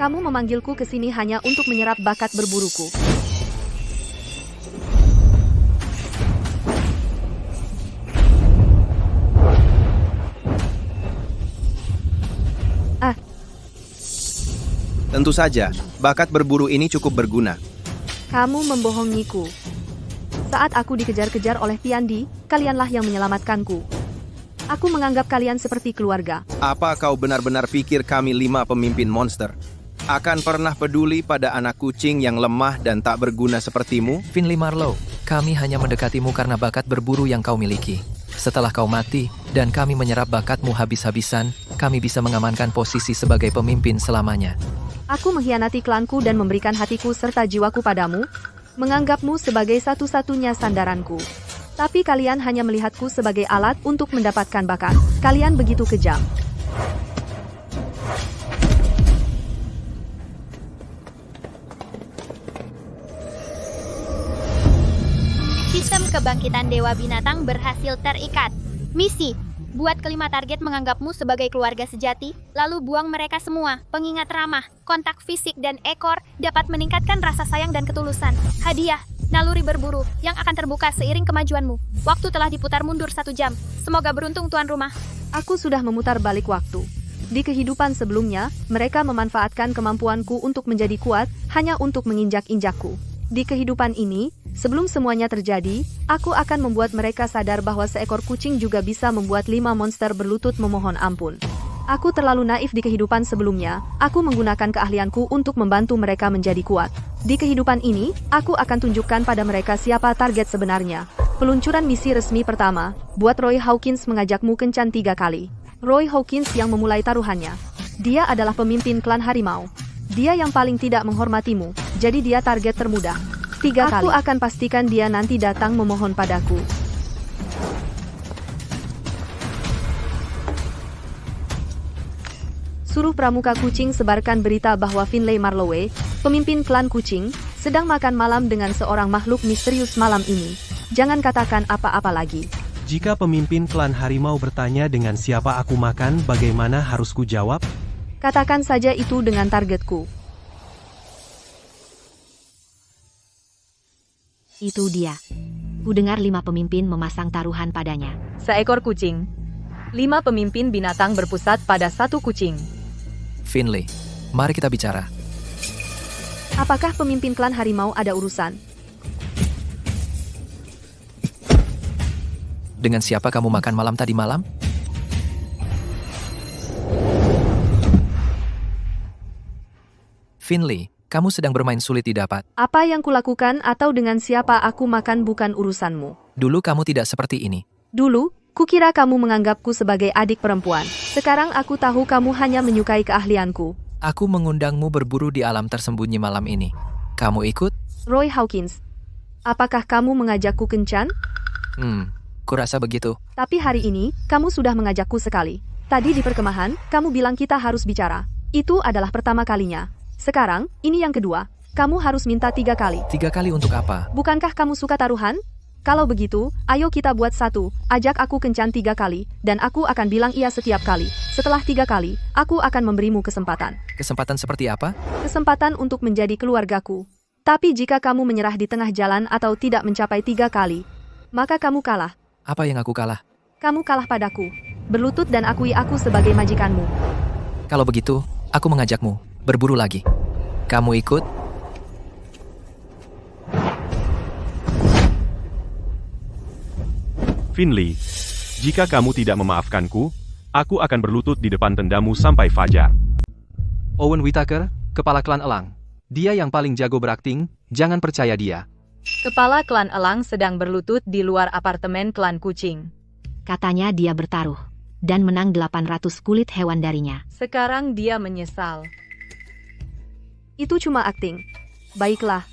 Kamu memanggilku ke sini hanya untuk menyerap bakat berburuku. Tentu saja, bakat berburu ini cukup berguna. Kamu membohongiku. Saat aku dikejar-kejar oleh Tiandi, kalianlah yang menyelamatkanku. Aku menganggap kalian seperti keluarga. Apa kau benar-benar pikir kami 5 pemimpin monster akan pernah peduli pada anak kucing yang lemah dan tak berguna sepertimu? Finley Marlowe, kami hanya mendekatimu karena bakat berburu yang kau miliki. Setelah kau mati, dan kami menyerap bakatmu habis-habisan, kami bisa mengamankan posisi sebagai pemimpin selamanya. Aku mengkhianati klanku dan memberikan hatiku serta jiwaku padamu, menganggapmu sebagai satu-satunya sandaranku. Tapi kalian hanya melihatku sebagai alat untuk mendapatkan bakat. Kalian begitu kejam. Sistem kebangkitan Dewa Binatang berhasil terikat. Misi: buat kelima target menganggapmu sebagai keluarga sejati, lalu buang mereka semua. Pengingat ramah, kontak fisik dan ekor dapat meningkatkan rasa sayang dan ketulusan. Hadiah: naluri berburu yang akan terbuka seiring kemajuanmu. Waktu telah diputar mundur 1 jam. Semoga beruntung tuan rumah. Aku sudah memutar balik waktu. Di kehidupan sebelumnya, mereka memanfaatkan kemampuanku untuk menjadi kuat, hanya untuk menginjak-injakku. Di kehidupan ini, sebelum semuanya terjadi, aku akan membuat mereka sadar bahwa seekor kucing juga bisa membuat 5 monster berlutut memohon ampun. Aku terlalu naif di kehidupan sebelumnya, aku menggunakan keahlianku untuk membantu mereka menjadi kuat. Di kehidupan ini, aku akan tunjukkan pada mereka siapa target sebenarnya. Peluncuran misi resmi pertama, buat Roy Hawkins mengajakmu kencan 3 kali. Roy Hawkins yang memulai taruhannya. Dia adalah pemimpin klan harimau. Dia yang paling tidak menghormatimu, jadi dia target termudah. 3 kali. Aku akan pastikan dia nanti datang memohon padaku. Suruh pramuka kucing sebarkan berita bahwa Finley Marlowe, pemimpin klan kucing, sedang makan malam dengan seorang makhluk misterius malam ini. Jangan katakan apa-apa lagi. Jika pemimpin klan harimau bertanya dengan siapa aku makan, bagaimana harus ku jawab? Katakan saja itu dengan targetku. Itu dia. Ku dengar 5 pemimpin memasang taruhan padanya. Seekor kucing. 5 pemimpin binatang berpusat pada 1 kucing. Finley, mari kita bicara. Apakah pemimpin klan harimau ada urusan? Dengan siapa kamu makan malam tadi malam? Finley, kamu sedang bermain sulit didapat. Apa yang kulakukan atau dengan siapa aku makan bukan urusanmu. Dulu kamu tidak seperti ini. Dulu, kukira kamu menganggapku sebagai adik perempuan. Sekarang aku tahu kamu hanya menyukai keahlianku. Aku mengundangmu berburu di alam tersembunyi malam ini. Kamu ikut? Roy Hawkins, apakah kamu mengajakku kencan? Kurasa begitu. Tapi hari ini, kamu sudah mengajakku sekali. Tadi di perkemahan, kamu bilang kita harus bicara. Itu adalah pertama kalinya. Sekarang, ini yang kedua. Kamu harus minta 3 kali. 3 kali untuk apa? Bukankah kamu suka taruhan? Kalau begitu, ayo kita buat 1. Ajak aku kencan 3 kali, dan aku akan bilang iya setiap kali. Setelah 3 kali, aku akan memberimu kesempatan. Kesempatan seperti apa? Kesempatan untuk menjadi keluargaku. Tapi jika kamu menyerah di tengah jalan atau tidak mencapai 3 kali, maka kamu kalah. Apa yang aku kalah? Kamu kalah padaku. Berlutut dan akui aku sebagai majikanmu. Kalau begitu, aku mengajakmu berburu lagi. Kamu ikut? Finley, jika kamu tidak memaafkanku, aku akan berlutut di depan tendamu sampai fajar. Owen Whittaker, kepala klan Elang. Dia yang paling jago berakting, jangan percaya dia. Kepala klan Elang sedang berlutut di luar apartemen klan kucing. Katanya dia bertaruh dan menang 800 kulit hewan darinya. Sekarang dia menyesal. Itu cuma akting. Baiklah,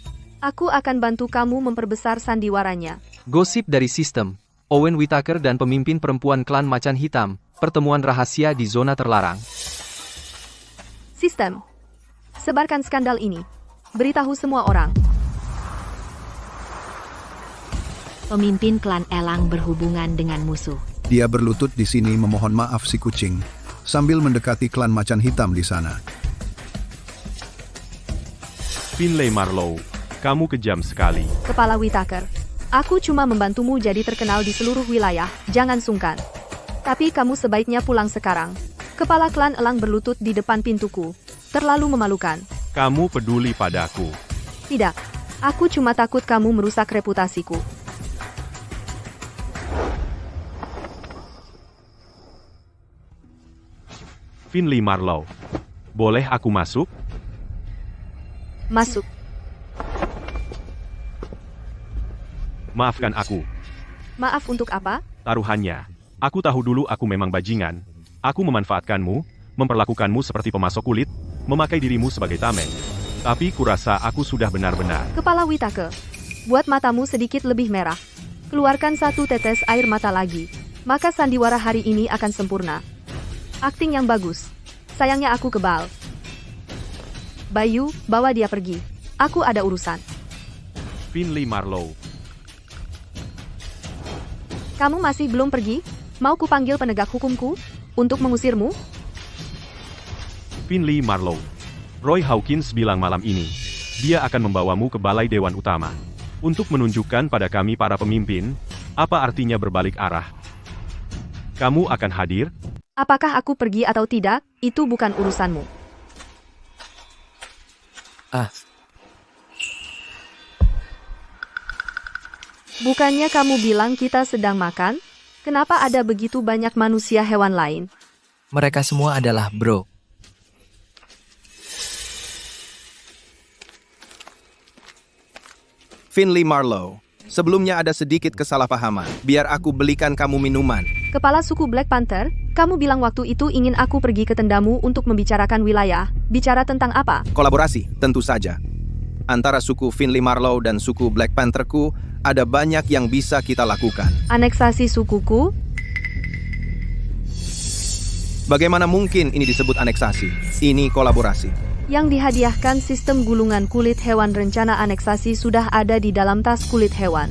aku akan bantu kamu memperbesar sandiwaranya. Gosip dari sistem. Owen Whittaker dan pemimpin perempuan klan Macan Hitam, pertemuan rahasia di zona terlarang. Sistem. Sebarkan skandal ini. Beritahu semua orang. Pemimpin klan Elang berhubungan dengan musuh. Dia berlutut di sini memohon maaf si kucing, sambil mendekati klan Macan Hitam di sana. Finlay Marlowe, kamu kejam sekali. Kepala Whitaker. Aku cuma membantumu jadi terkenal di seluruh wilayah, jangan sungkan. Tapi kamu sebaiknya pulang sekarang. Kepala klan elang berlutut di depan pintuku. Terlalu memalukan. Kamu peduli padaku. Tidak. Aku cuma takut kamu merusak reputasiku. Finlay Marlowe, boleh aku masuk? Masuk. Maafkan aku. Maaf untuk apa? Taruhannya, aku tahu dulu aku memang bajingan. Aku memanfaatkanmu, memperlakukanmu seperti pemasok kulit, memakai dirimu sebagai tameng. Tapi kurasa aku sudah benar-benar. Kepala Whitaker. Buat matamu sedikit lebih merah. Keluarkan 1 tetes air mata lagi. Maka sandiwara hari ini akan sempurna. Akting yang bagus. Sayangnya aku kebal. Bayu, bawa dia pergi. Aku ada urusan. Finlay Marlowe. Kamu masih belum pergi? Mau kupanggil penegak hukumku? Untuk mengusirmu? Finlay Marlowe. Roy Hawkins bilang malam ini, dia akan membawamu ke Balai Dewan Utama. Untuk menunjukkan pada kami para pemimpin, apa artinya berbalik arah. Kamu akan hadir? Apakah aku pergi atau tidak, itu bukan urusanmu. Bukannya kamu bilang kita sedang makan? Kenapa ada begitu banyak manusia hewan lain? Mereka semua adalah bro. Finlay Marlowe, sebelumnya ada sedikit kesalahpahaman. Biar aku belikan kamu minuman. Kepala suku Black Panther, kamu bilang waktu itu ingin aku pergi ke tendamu untuk membicarakan wilayah. Bicara tentang apa? Kolaborasi, tentu saja. Antara suku Finlay Marlowe dan suku Black Pantherku, ada banyak yang bisa kita lakukan. Aneksasi sukuku? Bagaimana mungkin ini disebut aneksasi? Ini kolaborasi. Yang dihadiahkan sistem gulungan kulit hewan rencana aneksasi sudah ada di dalam tas kulit hewan.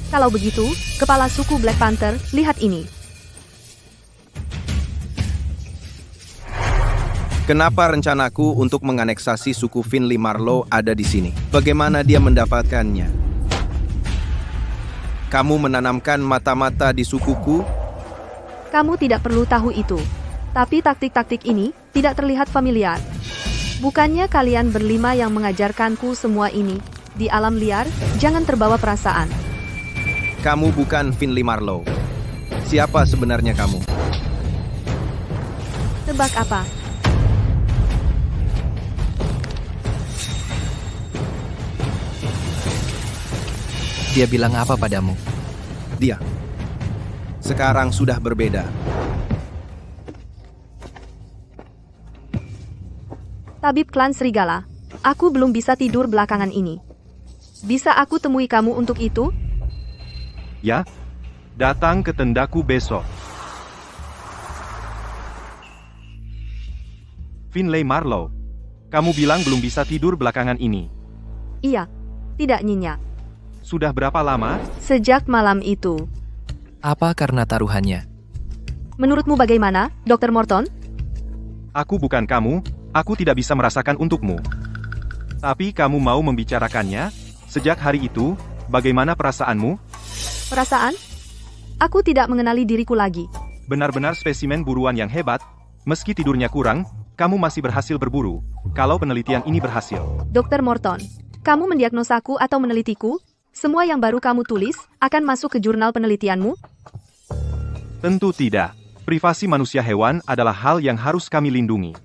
Kalau begitu, kepala suku Black Panther, lihat ini. Kenapa rencanaku untuk menganeksasi suku Finlay Marlowe ada di sini? Bagaimana dia mendapatkannya? Kamu menanamkan mata-mata di sukuku? Kamu tidak perlu tahu itu. Tapi taktik-taktik ini tidak terlihat familiar. Bukannya kalian berlima yang mengajarkanku semua ini? Di alam liar, jangan terbawa perasaan. Kamu bukan Finlay Marlowe. Siapa sebenarnya kamu? Tebak apa? Dia bilang apa padamu? Dia. Sekarang sudah berbeda. Tabib klan Serigala, aku belum bisa tidur belakangan ini. Bisa aku temui kamu untuk itu? Ya, datang ke tendaku besok. Finlay Marlowe, kamu bilang belum bisa tidur belakangan ini. Iya, tidak nyenyak. Sudah berapa lama? Sejak malam itu. Apa karena taruhannya? Menurutmu bagaimana, Dr. Morton? Aku bukan kamu, aku tidak bisa merasakan untukmu. Tapi kamu mau membicarakannya? Sejak hari itu, bagaimana perasaanmu? Perasaan? Aku tidak mengenali diriku lagi. Benar-benar spesimen buruan yang hebat. Meski tidurnya kurang, kamu masih berhasil berburu. Kalau penelitian ini berhasil. Dr. Morton, kamu mendiagnosaku atau menelitiku? Semua yang baru kamu tulis akan masuk ke jurnal penelitianmu? Tentu tidak. Privasi manusia hewan adalah hal yang harus kami lindungi.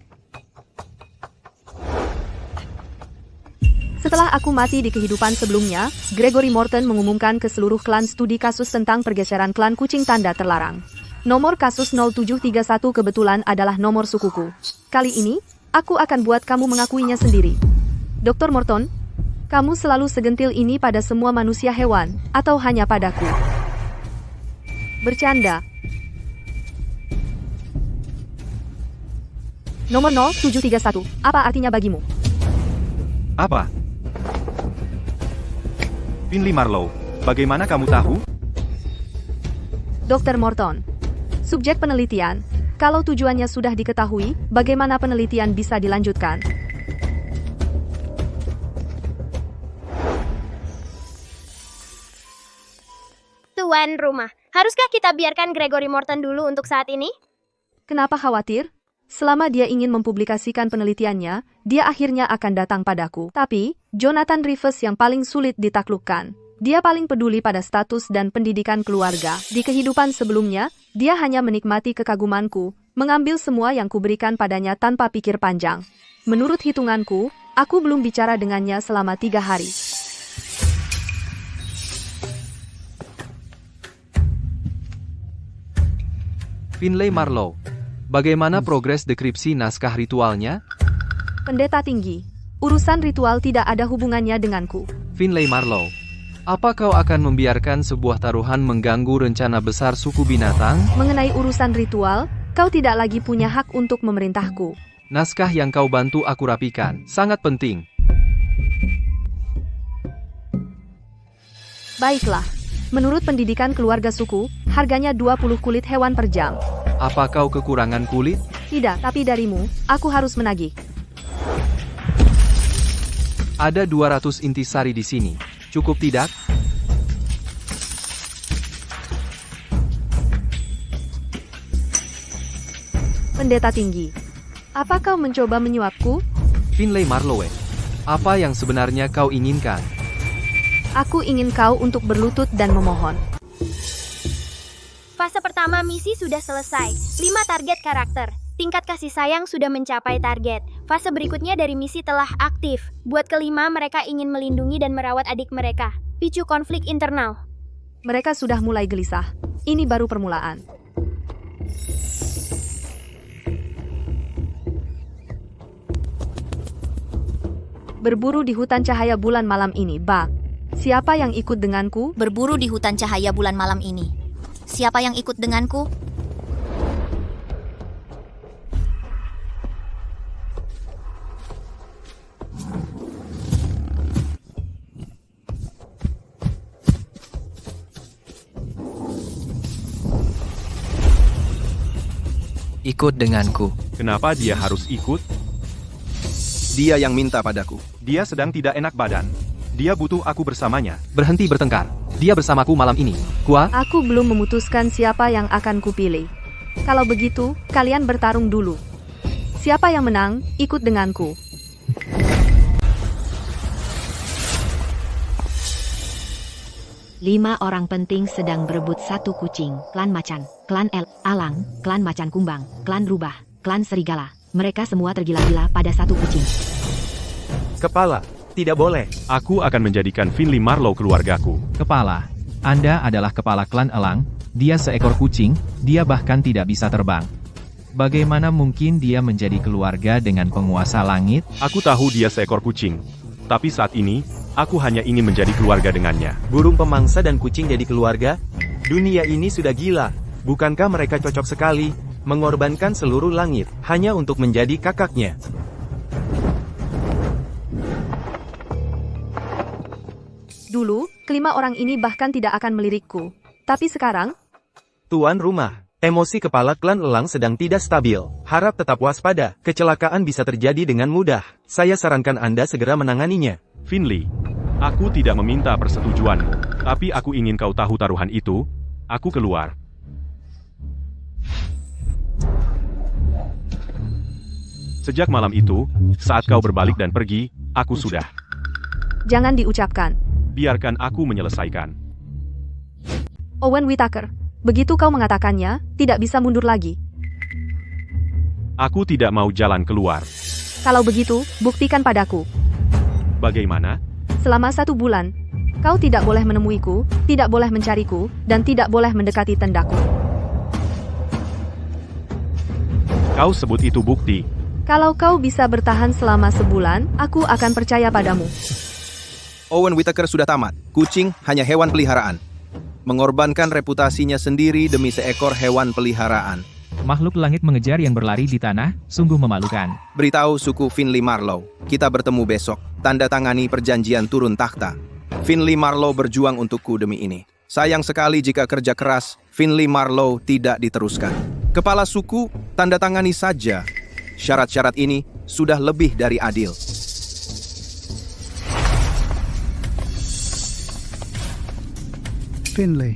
Setelah aku mati di kehidupan sebelumnya, Gregory Morton mengumumkan ke seluruh klan studi kasus tentang pergeseran klan kucing tanda terlarang. Nomor kasus 0731 kebetulan adalah nomor sukuku. Kali ini, aku akan buat kamu mengakuinya sendiri. Dr. Morton, kamu selalu segentil ini pada semua manusia hewan, atau hanya padaku? Bercanda. Nomor 0731, apa artinya bagimu? Apa? Finlay Marlowe, bagaimana kamu tahu? Dr. Morton, subjek penelitian. Kalau tujuannya sudah diketahui, bagaimana penelitian bisa dilanjutkan? Tuan rumah, haruskah kita biarkan Gregory Morton dulu untuk saat ini? Kenapa khawatir? Selama dia ingin mempublikasikan penelitiannya, dia akhirnya akan datang padaku. Tapi, Jonathan Rivers yang paling sulit ditaklukkan. Dia paling peduli pada status dan pendidikan keluarga. Di kehidupan sebelumnya, dia hanya menikmati kekagumanku, mengambil semua yang kuberikan padanya tanpa pikir panjang. Menurut hitunganku, aku belum bicara dengannya selama 3 hari. Finlay Marlowe, bagaimana progres dekripsi naskah ritualnya? Pendeta tinggi, urusan ritual tidak ada hubungannya denganku. Finlay Marlowe, apa kau akan membiarkan sebuah taruhan mengganggu rencana besar suku binatang? Mengenai urusan ritual, kau tidak lagi punya hak untuk memerintahku. Naskah yang kau bantu aku rapikan, sangat penting. Baiklah, menurut pendidikan keluarga suku, harganya 20 kulit hewan per jam. Apa kau kekurangan kulit? Tidak, tapi darimu, aku harus menagih. Ada 200 intisari di sini. Cukup tidak? Pendeta tinggi, apa kau mencoba menyuapku? Finlay Marlowe, apa yang sebenarnya kau inginkan? Aku ingin kau untuk berlutut dan memohon. Fase pertama misi sudah selesai. 5 target karakter. Tingkat kasih sayang sudah mencapai target. Fase berikutnya dari misi telah aktif. Buat kelima, mereka ingin melindungi dan merawat adik mereka. Picu konflik internal. Mereka sudah mulai gelisah. Ini baru permulaan. Berburu di hutan cahaya bulan malam ini, Bak. Siapa yang ikut denganku? Berburu di hutan cahaya bulan malam ini. Siapa yang ikut denganku? Ikut denganku. Kenapa dia harus ikut? Dia yang minta padaku. Dia sedang tidak enak badan. Dia butuh aku bersamanya. Berhenti bertengkar. Dia bersamaku malam ini. Gua? Aku belum memutuskan siapa yang akan kupilih. Kalau begitu, kalian bertarung dulu. Siapa yang menang, ikut denganku. Lima orang penting sedang berebut satu kucing. Klan Macan, Klan Alang, Klan Macan Kumbang, Klan Rubah, Klan Serigala. Mereka semua tergila-gila pada satu kucing. Kepala, tidak boleh. Aku akan menjadikan Finlay Marlowe keluargaku. Kepala, Anda adalah kepala klan Elang, dia seekor kucing, dia bahkan tidak bisa terbang. Bagaimana mungkin dia menjadi keluarga dengan penguasa langit? Aku tahu dia seekor kucing. Tapi saat ini, aku hanya ingin menjadi keluarga dengannya. Burung pemangsa dan kucing jadi keluarga? Dunia ini sudah gila. Bukankah mereka cocok sekali, mengorbankan seluruh langit, hanya untuk menjadi kakaknya? Dulu, kelima orang ini bahkan tidak akan melirikku. Tapi sekarang, Tuan rumah, emosi kepala klan Elang sedang tidak stabil. Harap tetap waspada, kecelakaan bisa terjadi dengan mudah. Saya sarankan Anda segera menanganinya. Finlay, aku tidak meminta persetujuanmu. Tapi aku ingin kau tahu taruhan itu. Aku keluar. Sejak malam itu, saat kau berbalik dan pergi, aku sudah. jangan diucapkan. Biarkan aku menyelesaikan. Owen Whittaker, begitu kau mengatakannya, tidak bisa mundur lagi. Aku tidak mau jalan keluar. Kalau begitu, buktikan padaku. Bagaimana? Selama 1 bulan, kau tidak boleh menemuiku, tidak boleh mencariku, dan tidak boleh mendekati tendaku. Kau sebut itu bukti. Kalau kau bisa bertahan selama sebulan, aku akan percaya padamu. Owen Whittaker sudah tamat. Kucing hanya hewan peliharaan. Mengorbankan reputasinya sendiri demi seekor hewan peliharaan. Makhluk langit mengejar yang berlari di tanah, sungguh memalukan. Beritahu suku Finlay Marlowe, kita bertemu besok. Tanda tangani perjanjian turun takhta. Finlay Marlowe berjuang untukku demi ini. Sayang sekali jika kerja keras Finlay Marlowe tidak diteruskan. Kepala suku, tanda tangani saja. Syarat-syarat ini sudah lebih dari adil. Finlay,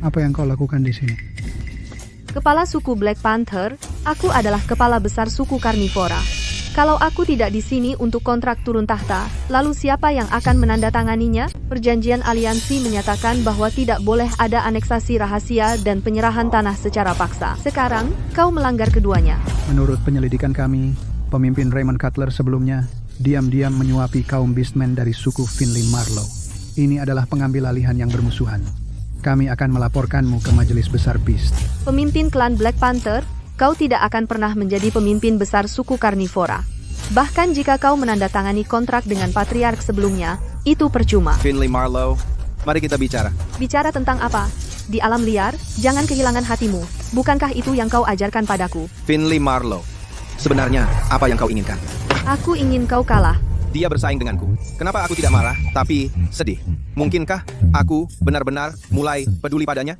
Apa yang kau lakukan di sini? Kepala suku Black Panther, aku adalah kepala besar suku karnivora. Kalau aku tidak di sini untuk kontrak turun tahta, lalu siapa yang akan menandatanganinya? Perjanjian aliansi menyatakan bahwa tidak boleh ada aneksasi rahasia dan penyerahan tanah secara paksa. Sekarang, kau melanggar keduanya. Menurut penyelidikan kami, pemimpin Raymond Cutler sebelumnya diam-diam menyuapi kaum Beastmen dari suku Finley Marlowe. Ini adalah pengambil alihan yang bermusuhan. Kami akan melaporkanmu ke Majelis Besar Beast. Pemimpin klan Black Panther, kau tidak akan pernah menjadi pemimpin besar suku karnivora. Bahkan jika kau menandatangani kontrak dengan patriark sebelumnya, itu percuma. Finley Marlowe, mari kita bicara. Bicara tentang apa? Di alam liar, jangan kehilangan hatimu. Bukankah itu yang kau ajarkan padaku? Finley Marlowe, sebenarnya apa yang kau inginkan? Aku ingin kau kalah. Dia bersaing denganku. Kenapa aku tidak marah, tapi sedih? Mungkinkah aku benar-benar mulai peduli padanya?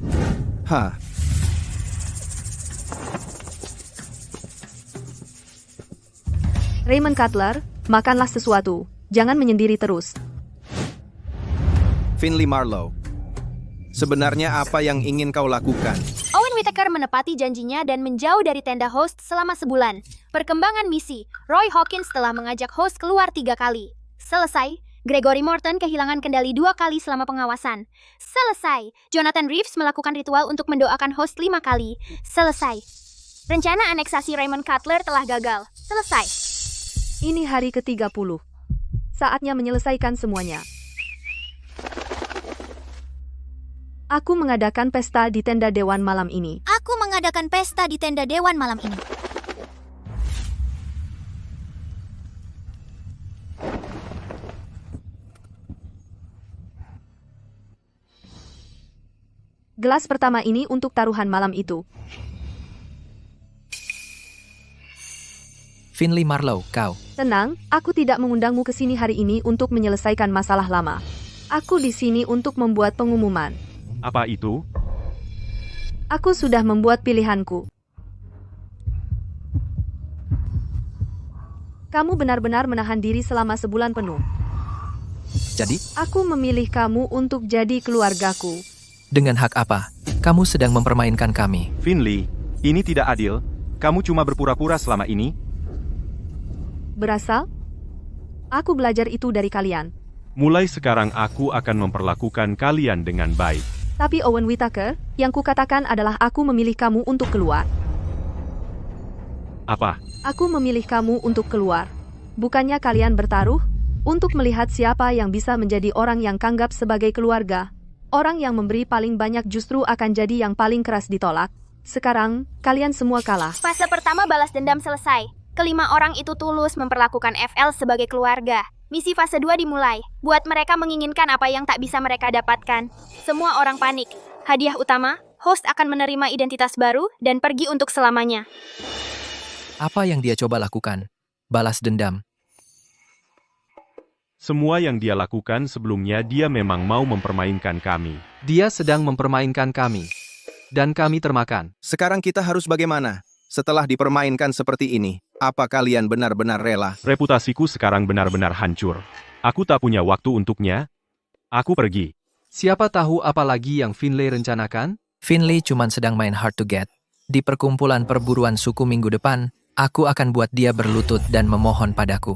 Raymond Cutler, makanlah sesuatu. Jangan menyendiri terus. Finley Marlowe, sebenarnya apa yang ingin kau lakukan? Owen Whittaker menepati janjinya dan menjauh dari tenda host selama sebulan. Perkembangan misi, Roy Hawkins telah mengajak host keluar 3 kali. Selesai, Gregory Morton kehilangan kendali 2 kali selama pengawasan. Selesai, Jonathan Reeves melakukan ritual untuk mendoakan host 5 kali. Selesai. Rencana aneksasi Raymond Cutler telah gagal. Selesai. Ini hari ke-30. Saatnya menyelesaikan semuanya. Aku mengadakan pesta di tenda Dewan malam ini. Aku mengadakan pesta di tenda Dewan malam ini. Gelas pertama ini untuk taruhan malam itu. Finley Marlowe, kau. Tenang, aku tidak mengundangmu ke sini hari ini untuk menyelesaikan masalah lama. Aku di sini untuk membuat pengumuman. Apa itu? Aku sudah membuat pilihanku. Kamu benar-benar menahan diri selama sebulan penuh. Jadi? Aku memilih kamu untuk jadi keluargaku. Dengan hak apa? Kamu sedang mempermainkan kami. Finley, ini tidak adil. Kamu cuma berpura-pura selama ini. Berasal? Aku belajar itu dari kalian. Mulai sekarang aku akan memperlakukan kalian dengan baik. Tapi Owen Whittaker, yang kukatakan adalah aku memilih kamu untuk keluar. Apa? Aku memilih kamu untuk keluar. Bukannya kalian bertaruh? Untuk melihat siapa yang bisa menjadi orang yang kanggap sebagai keluarga. Orang yang memberi paling banyak justru akan jadi yang paling keras ditolak. Sekarang, kalian semua kalah. Fase pertama balas dendam selesai. Kelima orang itu tulus memperlakukan FL sebagai keluarga. Misi fase 2 dimulai. Buat mereka menginginkan apa yang tak bisa mereka dapatkan. Semua orang panik. Hadiah utama, host akan menerima identitas baru dan pergi untuk selamanya. Apa yang dia coba lakukan? Balas dendam. Semua yang dia lakukan sebelumnya dia memang mau mempermainkan kami. Dia sedang mempermainkan kami. Dan kami termakan. Sekarang kita harus bagaimana? Setelah dipermainkan seperti ini, apa kalian benar-benar rela? Reputasiku sekarang benar-benar hancur. Aku tak punya waktu untuknya. Aku pergi. Siapa tahu apa lagi yang Finley rencanakan? Finley cuma sedang main hard to get. Di perkumpulan perburuan suku minggu depan, aku akan buat dia berlutut dan memohon padaku.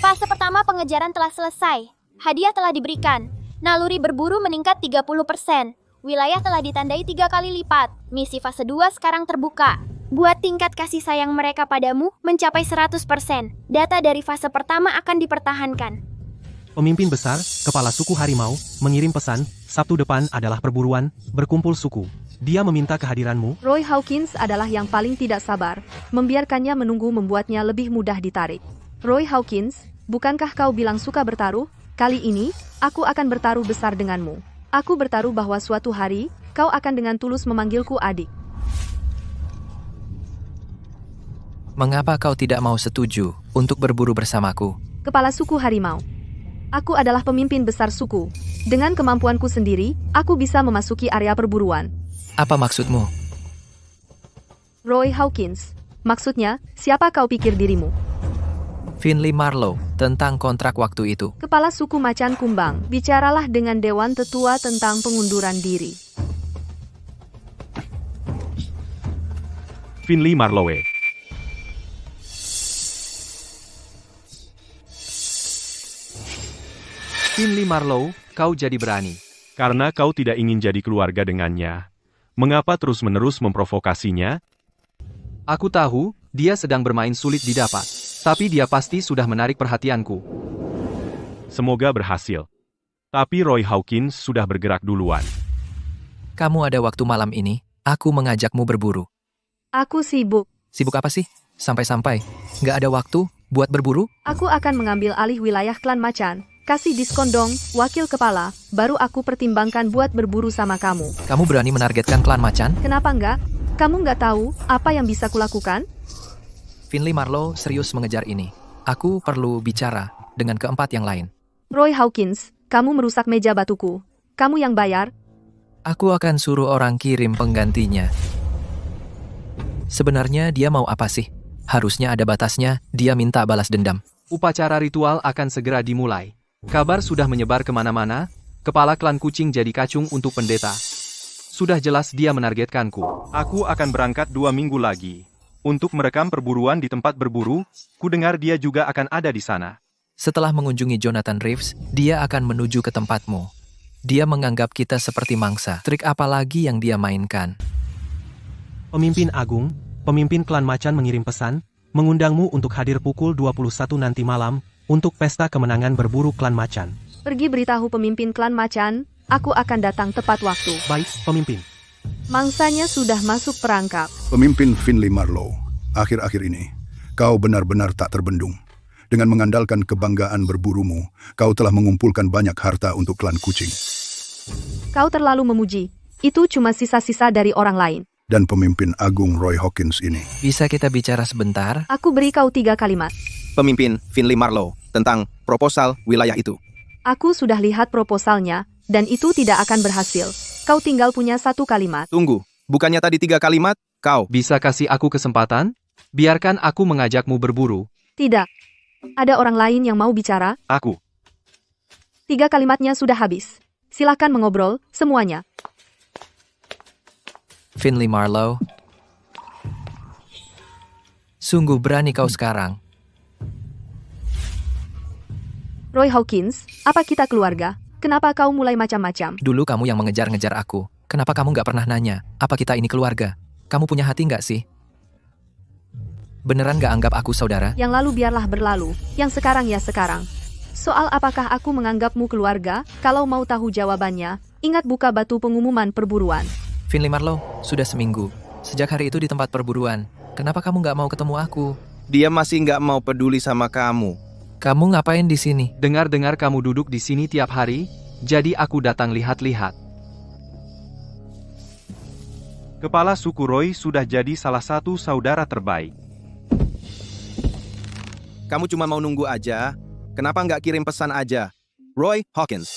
Fase pertama pengejaran telah selesai. Hadiah telah diberikan. Naluri berburu meningkat 30%. Wilayah telah ditandai 3 kali lipat. Misi fase 2 sekarang terbuka. Buat tingkat kasih sayang mereka padamu mencapai 100%. Data dari fase pertama akan dipertahankan. Pemimpin besar, kepala suku harimau, mengirim pesan, Sabtu depan adalah perburuan, berkumpul suku. Dia meminta kehadiranmu. Roy Hawkins adalah yang paling tidak sabar. Membiarkannya menunggu membuatnya lebih mudah ditarik. Roy Hawkins, bukankah kau bilang suka bertaruh? Kali ini, aku akan bertaruh besar denganmu. Aku bertaruh bahwa suatu hari, kau akan dengan tulus memanggilku adik. Mengapa kau tidak mau setuju untuk berburu bersamaku? Kepala suku harimau. Aku adalah pemimpin besar suku. Dengan kemampuanku sendiri, aku bisa memasuki area perburuan. Apa maksudmu? Roy Hawkins. Maksudnya, siapa kau pikir dirimu? Finley Marlowe, tentang kontrak waktu itu. Kepala suku macan kumbang, bicaralah dengan Dewan Tetua tentang pengunduran diri. Finley Marlowe. Finley Marlowe, kau jadi berani. Karena kau tidak ingin jadi keluarga dengannya. Mengapa terus-menerus memprovokasinya? Aku tahu, dia sedang bermain sulit didapat. Tapi dia pasti sudah menarik perhatianku. Semoga berhasil. Tapi Roy Hawkins sudah bergerak duluan. Kamu ada waktu malam ini, aku mengajakmu berburu. Aku sibuk. Sibuk apa sih? Sampai-sampai, nggak ada waktu buat berburu? Aku akan mengambil alih wilayah klan macan. Kasih diskon dong, wakil kepala, baru aku pertimbangkan buat berburu sama kamu. Kamu berani menargetkan klan macan? Kenapa enggak? Kamu nggak tahu apa yang bisa kulakukan? Finley Marlowe serius mengejar ini. Aku perlu bicara dengan keempat yang lain. Roy Hawkins, kamu merusak meja batuku. Kamu yang bayar. Aku akan suruh orang kirim penggantinya. Sebenarnya dia mau apa sih? Harusnya ada batasnya, dia minta balas dendam. Upacara ritual akan segera dimulai. Kabar sudah menyebar kemana-mana, kepala klan kucing jadi kacung untuk pendeta. Sudah jelas dia menargetkanku. Aku akan berangkat 2 minggu lagi. Untuk merekam perburuan di tempat berburu, ku dengar dia juga akan ada di sana. Setelah mengunjungi Jonathan Reeves, dia akan menuju ke tempatmu. Dia menganggap kita seperti mangsa. Trik apa lagi yang dia mainkan? Pemimpin Agung, pemimpin klan macan mengirim pesan, mengundangmu untuk hadir pukul 21 nanti malam, untuk pesta kemenangan berburu klan macan. Pergi beritahu pemimpin klan macan, aku akan datang tepat waktu. Baik, pemimpin. Mangsanya sudah masuk perangkap. Pemimpin Finley Marlowe, akhir-akhir ini, kau benar-benar tak terbendung. Dengan mengandalkan kebanggaan berburumu, kau telah mengumpulkan banyak harta untuk klan kucing. Kau terlalu memuji. Itu cuma sisa-sisa dari orang lain. Dan pemimpin agung Roy Hawkins ini. Bisa kita bicara sebentar? Aku beri kau 3 kalimat. Pemimpin Finley Marlowe, tentang proposal wilayah itu. Aku sudah lihat proposalnya, dan itu tidak akan berhasil. Kau tinggal punya 1 kalimat. Tunggu, bukannya tadi 3 kalimat? Kau bisa kasih aku kesempatan? Biarkan aku mengajakmu berburu. Tidak. Ada orang lain yang mau bicara? Aku. 3 kalimatnya sudah habis. Silakan mengobrol, semuanya. Finley Marlowe. Sungguh berani kau sekarang. Roy Hawkins, apa kita keluarga? Kenapa kau mulai macam-macam? Dulu kamu yang mengejar-ngejar aku. Kenapa kamu nggak pernah nanya, apa kita ini keluarga? Kamu punya hati nggak sih? Beneran nggak anggap aku saudara? Yang lalu biarlah berlalu, yang sekarang ya sekarang. Soal apakah aku menganggapmu keluarga, kalau mau tahu jawabannya, ingat buka batu pengumuman perburuan. Finley Marlowe, sudah seminggu. Sejak hari itu di tempat perburuan. Kenapa kamu nggak mau ketemu aku? Dia masih nggak mau peduli sama kamu. Kamu ngapain di sini? Dengar-dengar kamu duduk di sini tiap hari, jadi aku datang lihat-lihat. Kepala suku Roy sudah jadi salah satu saudara terbaik. Kamu cuma mau nunggu aja? Kenapa nggak kirim pesan aja? Roy Hawkins,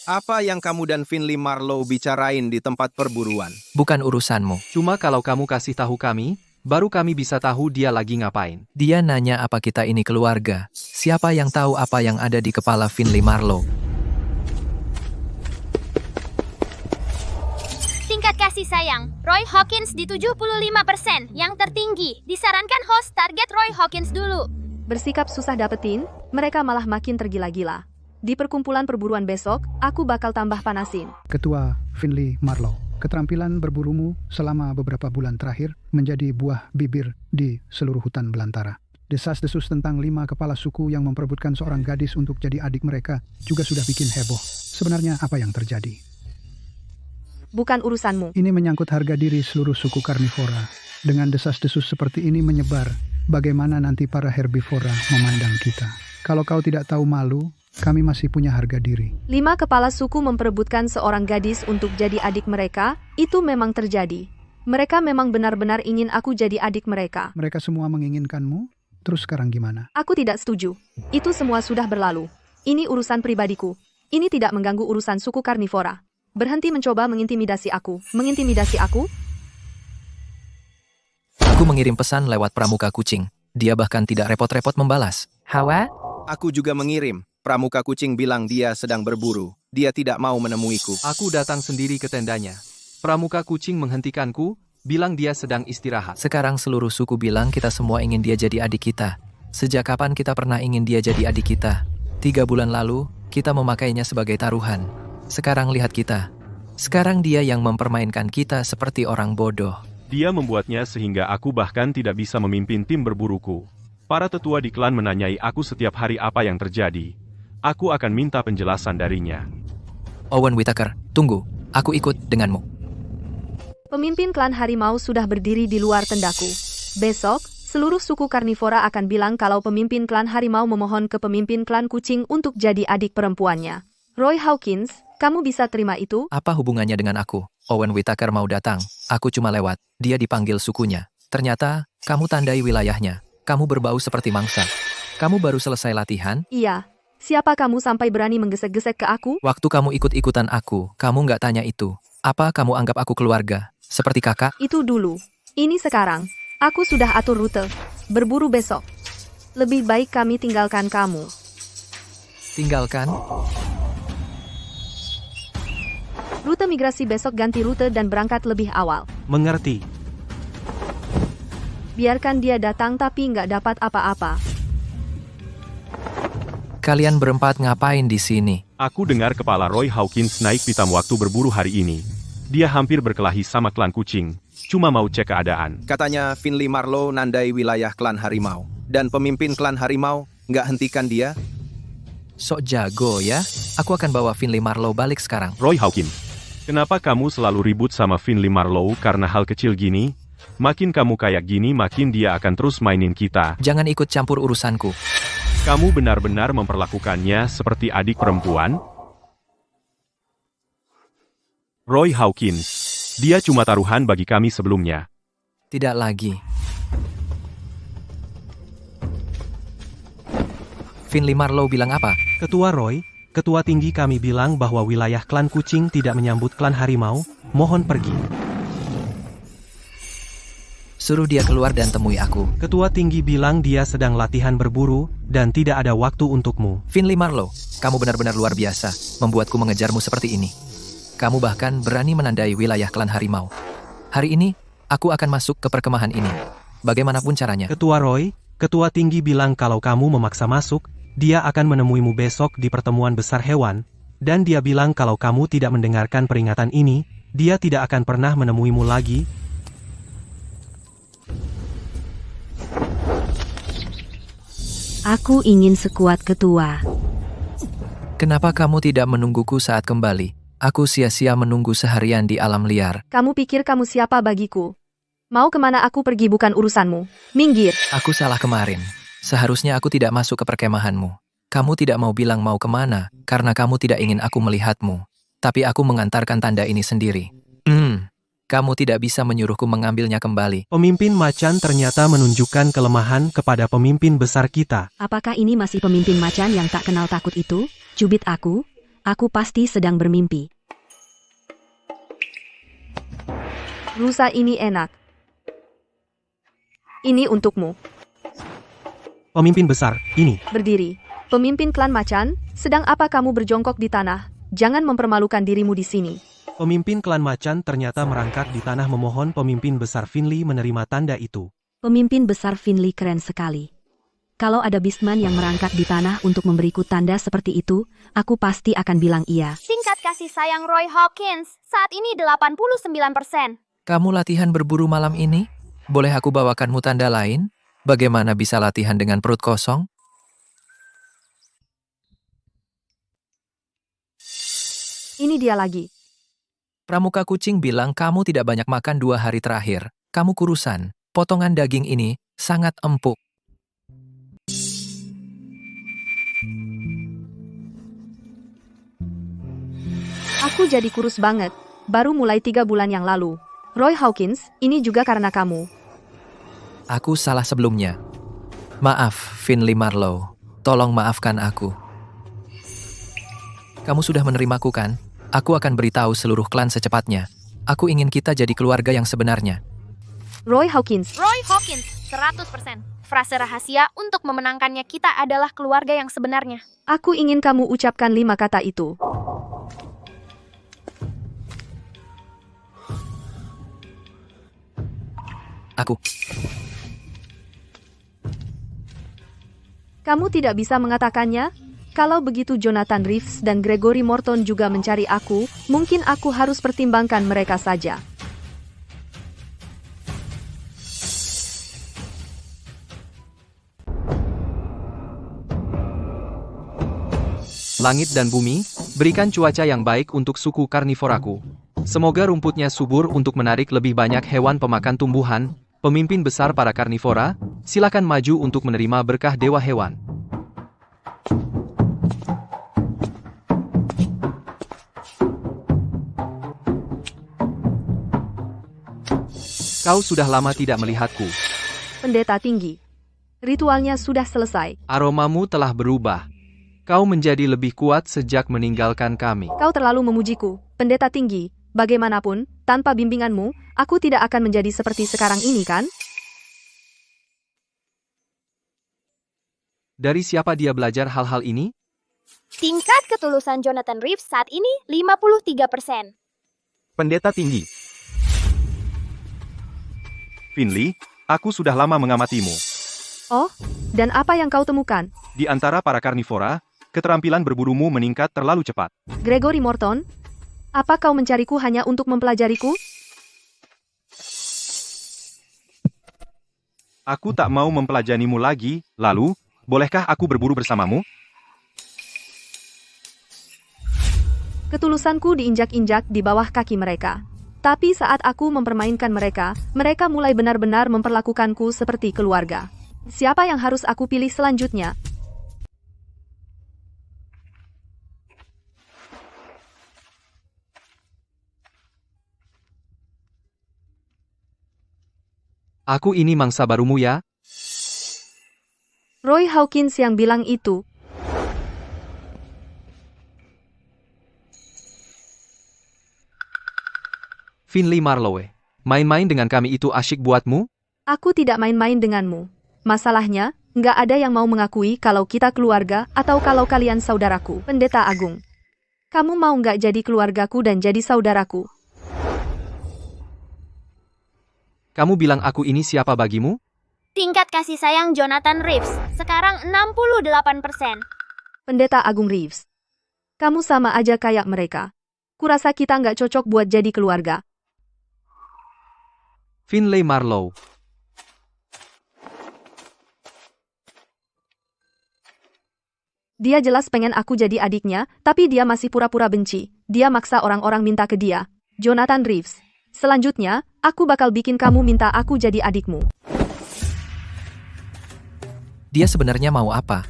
apa yang kamu dan Finley Marlowe bicarain di tempat perburuan? Bukan urusanmu. Cuma kalau kamu kasih tahu kami, baru kami bisa tahu dia lagi ngapain. Dia nanya apa kita ini keluarga. Siapa yang tahu apa yang ada di kepala Finley Marlowe? Tingkat kasih sayang, Roy Hawkins di 75%, yang tertinggi. Disarankan host target Roy Hawkins dulu. Bersikap susah dapetin, mereka malah makin tergila-gila. Di perkumpulan perburuan besok, aku bakal tambah panasin. Ketua Finley Marlowe, keterampilan berburumu selama beberapa bulan terakhir menjadi buah bibir di seluruh hutan belantara. Desas-desus tentang 5 kepala suku yang memperebutkan seorang gadis untuk jadi adik mereka juga sudah bikin heboh. Sebenarnya apa yang terjadi? Bukan urusanmu. Ini menyangkut harga diri seluruh suku karnivora. Dengan desas-desus seperti ini menyebar, bagaimana nanti para herbivora memandang kita? Kalau kau tidak tahu malu, kami masih punya harga diri. 5 kepala suku memperebutkan seorang gadis untuk jadi adik mereka, itu memang terjadi. Mereka memang benar-benar ingin aku jadi adik mereka. Mereka semua menginginkanmu? Terus sekarang gimana? Aku tidak setuju. Itu semua sudah berlalu. Ini urusan pribadiku. Ini tidak mengganggu urusan suku karnivora. Berhenti mencoba mengintimidasi aku. Mengintimidasi aku? Aku mengirim pesan lewat pramuka kucing. Dia bahkan tidak repot-repot membalas. Hawa? Aku juga mengirim. Pramuka kucing bilang dia sedang berburu. Dia tidak mau menemuiku. Aku datang sendiri ke tendanya. Pramuka kucing menghentikanku, bilang dia sedang istirahat. Sekarang seluruh suku bilang kita semua ingin dia jadi adik kita. Sejak kapan kita pernah ingin dia jadi adik kita? 3 bulan lalu, kita memakainya sebagai taruhan. Sekarang lihat kita. Sekarang dia yang mempermainkan kita seperti orang bodoh. Dia membuatnya sehingga aku bahkan tidak bisa memimpin tim berburuku. Para tetua di klan menanyai aku setiap hari apa yang terjadi. Aku akan minta penjelasan darinya. Owen Whittaker, tunggu. Aku ikut denganmu. Pemimpin klan harimau sudah berdiri di luar tendaku. Besok, seluruh suku karnivora akan bilang kalau pemimpin klan harimau memohon ke pemimpin klan kucing untuk jadi adik perempuannya. Roy Hawkins, kamu bisa terima itu? Apa hubungannya dengan aku? Owen Whittaker mau datang. Aku cuma lewat. Dia dipanggil sukunya. Ternyata, kamu tandai wilayahnya. Kamu berbau seperti mangsa. Kamu baru selesai latihan? Iya. Siapa kamu sampai berani menggesek-gesek ke aku? Waktu kamu ikut-ikutan aku, kamu nggak tanya itu. Apa kamu anggap aku keluarga? Seperti kakak? Itu dulu. Ini sekarang. Aku sudah atur rute. Berburu besok. Lebih baik kami tinggalkan kamu. Tinggalkan? Rute migrasi besok ganti rute dan berangkat lebih awal. Mengerti. Biarkan dia datang tapi nggak dapat apa-apa. Kalian berempat ngapain di sini? Aku dengar kepala Roy Hawkins naik pitam waktu berburu hari ini. Dia hampir berkelahi sama klan kucing. Cuma mau cek keadaan. Katanya Finley Marlowe nandai wilayah klan harimau. Dan pemimpin klan harimau nggak hentikan dia. Sok jago ya. Aku akan bawa Finley Marlowe balik sekarang. Roy Hawkins, kenapa kamu selalu ribut sama Finley Marlowe karena hal kecil gini? Makin kamu kayak gini, makin dia akan terus mainin kita. Jangan ikut campur urusanku. Kamu benar-benar memperlakukannya seperti adik perempuan? Roy Hawkins, dia cuma taruhan bagi kami sebelumnya. Tidak lagi. Finley Marlowe bilang apa? Ketua Roy, ketua tinggi kami bilang bahwa wilayah klan kucing tidak menyambut klan harimau, mohon pergi. Suruh dia keluar dan temui aku. Ketua tinggi bilang dia sedang latihan berburu, dan tidak ada waktu untukmu. Finley Marlowe, kamu benar-benar luar biasa, membuatku mengejarmu seperti ini. Kamu bahkan berani menandai wilayah klan harimau. Hari ini, aku akan masuk ke perkemahan ini. Bagaimanapun caranya. Ketua Roy, ketua tinggi bilang kalau kamu memaksa masuk, dia akan menemuimu besok di pertemuan besar hewan, dan dia bilang kalau kamu tidak mendengarkan peringatan ini, dia tidak akan pernah menemuimu lagi. Aku ingin sekuat ketua. Kenapa kamu tidak menungguku saat kembali? Aku sia-sia menunggu seharian di alam liar. Kamu pikir kamu siapa bagiku? Mau kemana aku pergi bukan urusanmu. Minggir. Aku salah kemarin. Seharusnya aku tidak masuk ke perkemahanmu. Kamu tidak mau bilang mau kemana, karena kamu tidak ingin aku melihatmu. Tapi aku mengantarkan tanda ini sendiri. Kamu tidak bisa menyuruhku mengambilnya kembali. Pemimpin macan ternyata menunjukkan kelemahan kepada pemimpin besar kita. Apakah ini masih pemimpin macan yang tak kenal takut itu? Cubit aku pasti sedang bermimpi. Rusa ini enak. Ini untukmu. Pemimpin besar, ini. Berdiri. Pemimpin klan macan, sedang apa kamu berjongkok di tanah? Jangan mempermalukan dirimu di sini. Pemimpin klan macan ternyata merangkak di tanah memohon pemimpin besar Finley menerima tanda itu. Pemimpin besar Finley keren sekali. Kalau ada beastman yang merangkak di tanah untuk memberiku tanda seperti itu, aku pasti akan bilang iya. Tingkat kasih sayang Roy Hawkins, saat ini 89%. Kamu latihan berburu malam ini? Boleh aku bawakanmu tanda lain? Bagaimana bisa latihan dengan perut kosong? Ini dia lagi. Pramuka kucing bilang kamu tidak banyak makan 2 hari terakhir. Kamu kurusan. Potongan daging ini sangat empuk. Aku jadi kurus banget. Baru mulai 3 bulan yang lalu. Roy Hawkins, ini juga karena kamu. Aku salah sebelumnya. Maaf, Finley Marlowe. Tolong maafkan aku. Kamu sudah menerimaku kan? Aku akan beritahu seluruh klan secepatnya. Aku ingin kita jadi keluarga yang sebenarnya. Roy Hawkins. Roy Hawkins, 100%. Frase rahasia untuk memenangkannya kita adalah keluarga yang sebenarnya. Aku ingin kamu ucapkan 5 kata itu. Aku. Kamu tidak bisa mengatakannya? Kalau begitu Jonathan Reeves dan Gregory Morton juga mencari aku, mungkin aku harus pertimbangkan mereka saja. Langit dan bumi, berikan cuaca yang baik untuk suku karnivoraku. Semoga rumputnya subur untuk menarik lebih banyak hewan pemakan tumbuhan. Pemimpin besar para karnivora, silakan maju untuk menerima berkah dewa hewan. Kau sudah lama tidak melihatku. Pendeta tinggi. Ritualnya sudah selesai. Aromamu telah berubah. Kau menjadi lebih kuat sejak meninggalkan kami. Kau terlalu memujiku, pendeta tinggi. Bagaimanapun, tanpa bimbinganmu, aku tidak akan menjadi seperti sekarang ini, kan? Dari siapa dia belajar hal-hal ini? Tingkat ketulusan Jonathan Reeves saat ini 53%. Pendeta tinggi. Finley, aku sudah lama mengamatimu. Oh, dan apa yang kau temukan? Di antara para karnivora, keterampilan berburumu meningkat terlalu cepat. Gregory Morton, apa kau mencariku hanya untuk mempelajariku? Aku tak mau mempelajarimu lagi, lalu, bolehkah aku berburu bersamamu? Ketulusanku diinjak-injak di bawah kaki mereka. Tapi saat aku mempermainkan mereka, mereka mulai benar-benar memperlakukanku seperti keluarga. Siapa yang harus aku pilih selanjutnya? Aku ini mangsa barumu ya? Roy Hawkins yang bilang itu. Finley Marlowe, main-main dengan kami itu asyik buatmu? Aku tidak main-main denganmu. Masalahnya, nggak ada yang mau mengakui kalau kita keluarga atau kalau kalian saudaraku. Pendeta Agung. Kamu mau nggak jadi keluargaku dan jadi saudaraku? Kamu bilang aku ini siapa bagimu? Tingkat kasih sayang Jonathan Reeves, sekarang 68%. Pendeta Agung Reeves. Kamu sama aja kayak mereka. Kurasa kita nggak cocok buat jadi keluarga. Finley Marlowe. Dia jelas pengen aku jadi adiknya, tapi dia masih pura-pura benci. Dia maksa orang-orang minta ke dia. Jonathan Reeves. Selanjutnya, aku bakal bikin kamu minta aku jadi adikmu. Dia sebenarnya mau apa?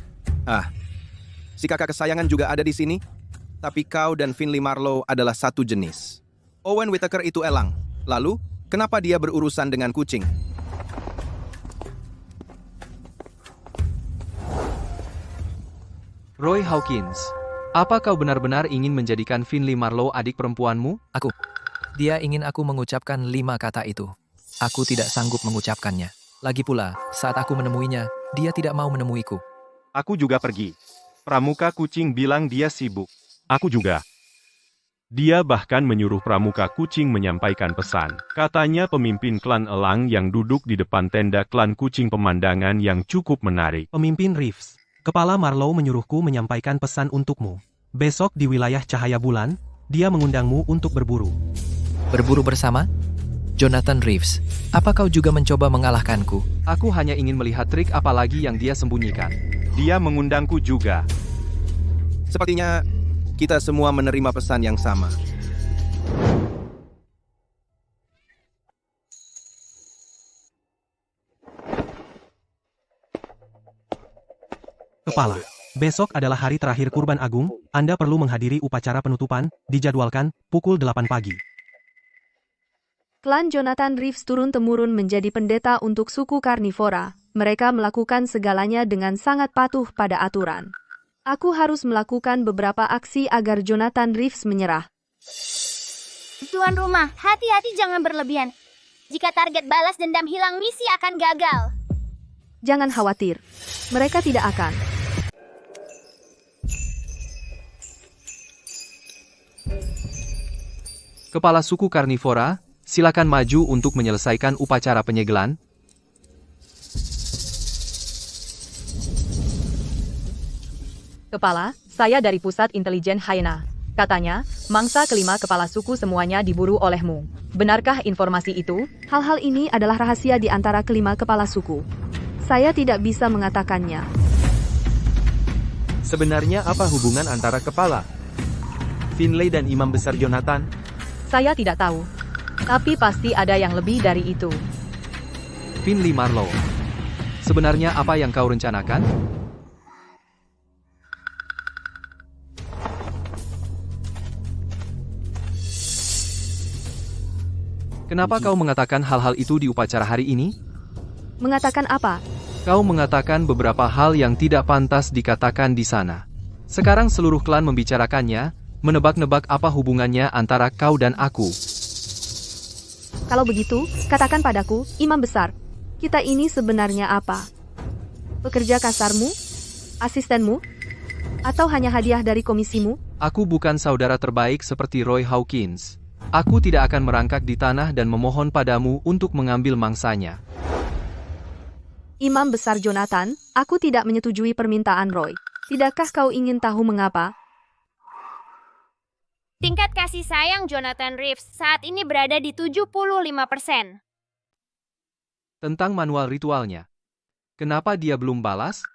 Si kakak kesayangan juga ada di sini. Tapi kau dan Finley Marlowe adalah satu jenis. Owen Whittaker itu elang. Lalu, kenapa dia berurusan dengan kucing? Roy Hawkins, apa kau benar-benar ingin menjadikan Finley Marlowe adik perempuanmu? Aku. Dia ingin aku mengucapkan 5 kata itu. Aku tidak sanggup mengucapkannya. Lagi pula, saat aku menemuinya, dia tidak mau menemuiku. Aku juga pergi. Pramuka kucing bilang dia sibuk. Aku juga. Dia bahkan menyuruh pramuka kucing menyampaikan pesan. Katanya pemimpin klan elang yang duduk di depan tenda klan kucing pemandangan yang cukup menarik. Pemimpin Reeves, Kepala Marlowe menyuruhku menyampaikan pesan untukmu. Besok di wilayah cahaya bulan, dia mengundangmu untuk berburu. Berburu bersama? Jonathan Reeves, apa kau juga mencoba mengalahkanku? Aku hanya ingin melihat trik apa lagi yang dia sembunyikan. Dia mengundangku juga. Sepertinya kita semua menerima pesan yang sama. Kepala, besok adalah hari terakhir Kurban Agung, Anda perlu menghadiri upacara penutupan, dijadwalkan, pukul 8 pagi. Klan Jonathan Reeves turun-temurun menjadi pendeta untuk suku karnivora. Mereka melakukan segalanya dengan sangat patuh pada aturan. Aku harus melakukan beberapa aksi agar Jonathan Reeves menyerah. Tuan rumah, hati-hati jangan berlebihan. Jika target balas dendam hilang, misi akan gagal. Jangan khawatir. Mereka tidak akan. Kepala suku karnivora, silakan maju untuk menyelesaikan upacara penyegelan. Kepala, saya dari Pusat Intelijen Hyena. Katanya, mangsa kelima kepala suku semuanya diburu olehmu. Benarkah informasi itu? Hal-hal ini adalah rahasia di antara kelima kepala suku. Saya tidak bisa mengatakannya. Sebenarnya apa hubungan antara kepala Finlay dan Imam Besar Jonathan? Saya tidak tahu. Tapi pasti ada yang lebih dari itu. Finley Marlowe, sebenarnya apa yang kau rencanakan? Kenapa kau mengatakan hal-hal itu di upacara hari ini? Mengatakan apa? Kau mengatakan beberapa hal yang tidak pantas dikatakan di sana. Sekarang seluruh klan membicarakannya, menebak-nebak apa hubungannya antara kau dan aku. Kalau begitu, katakan padaku, Imam Besar, kita ini sebenarnya apa? Pekerja kasarmu? Asistenmu? Atau hanya hadiah dari komisimu? Aku bukan saudara terbaik seperti Roy Hawkins. Aku tidak akan merangkak di tanah dan memohon padamu untuk mengambil mangsanya. Imam Besar Jonathan, aku tidak menyetujui permintaan Roy. Tidakkah kau ingin tahu mengapa? Tingkat kasih sayang Jonathan Reeves saat ini berada di 75%. Tentang manual ritualnya. Kenapa dia belum balas?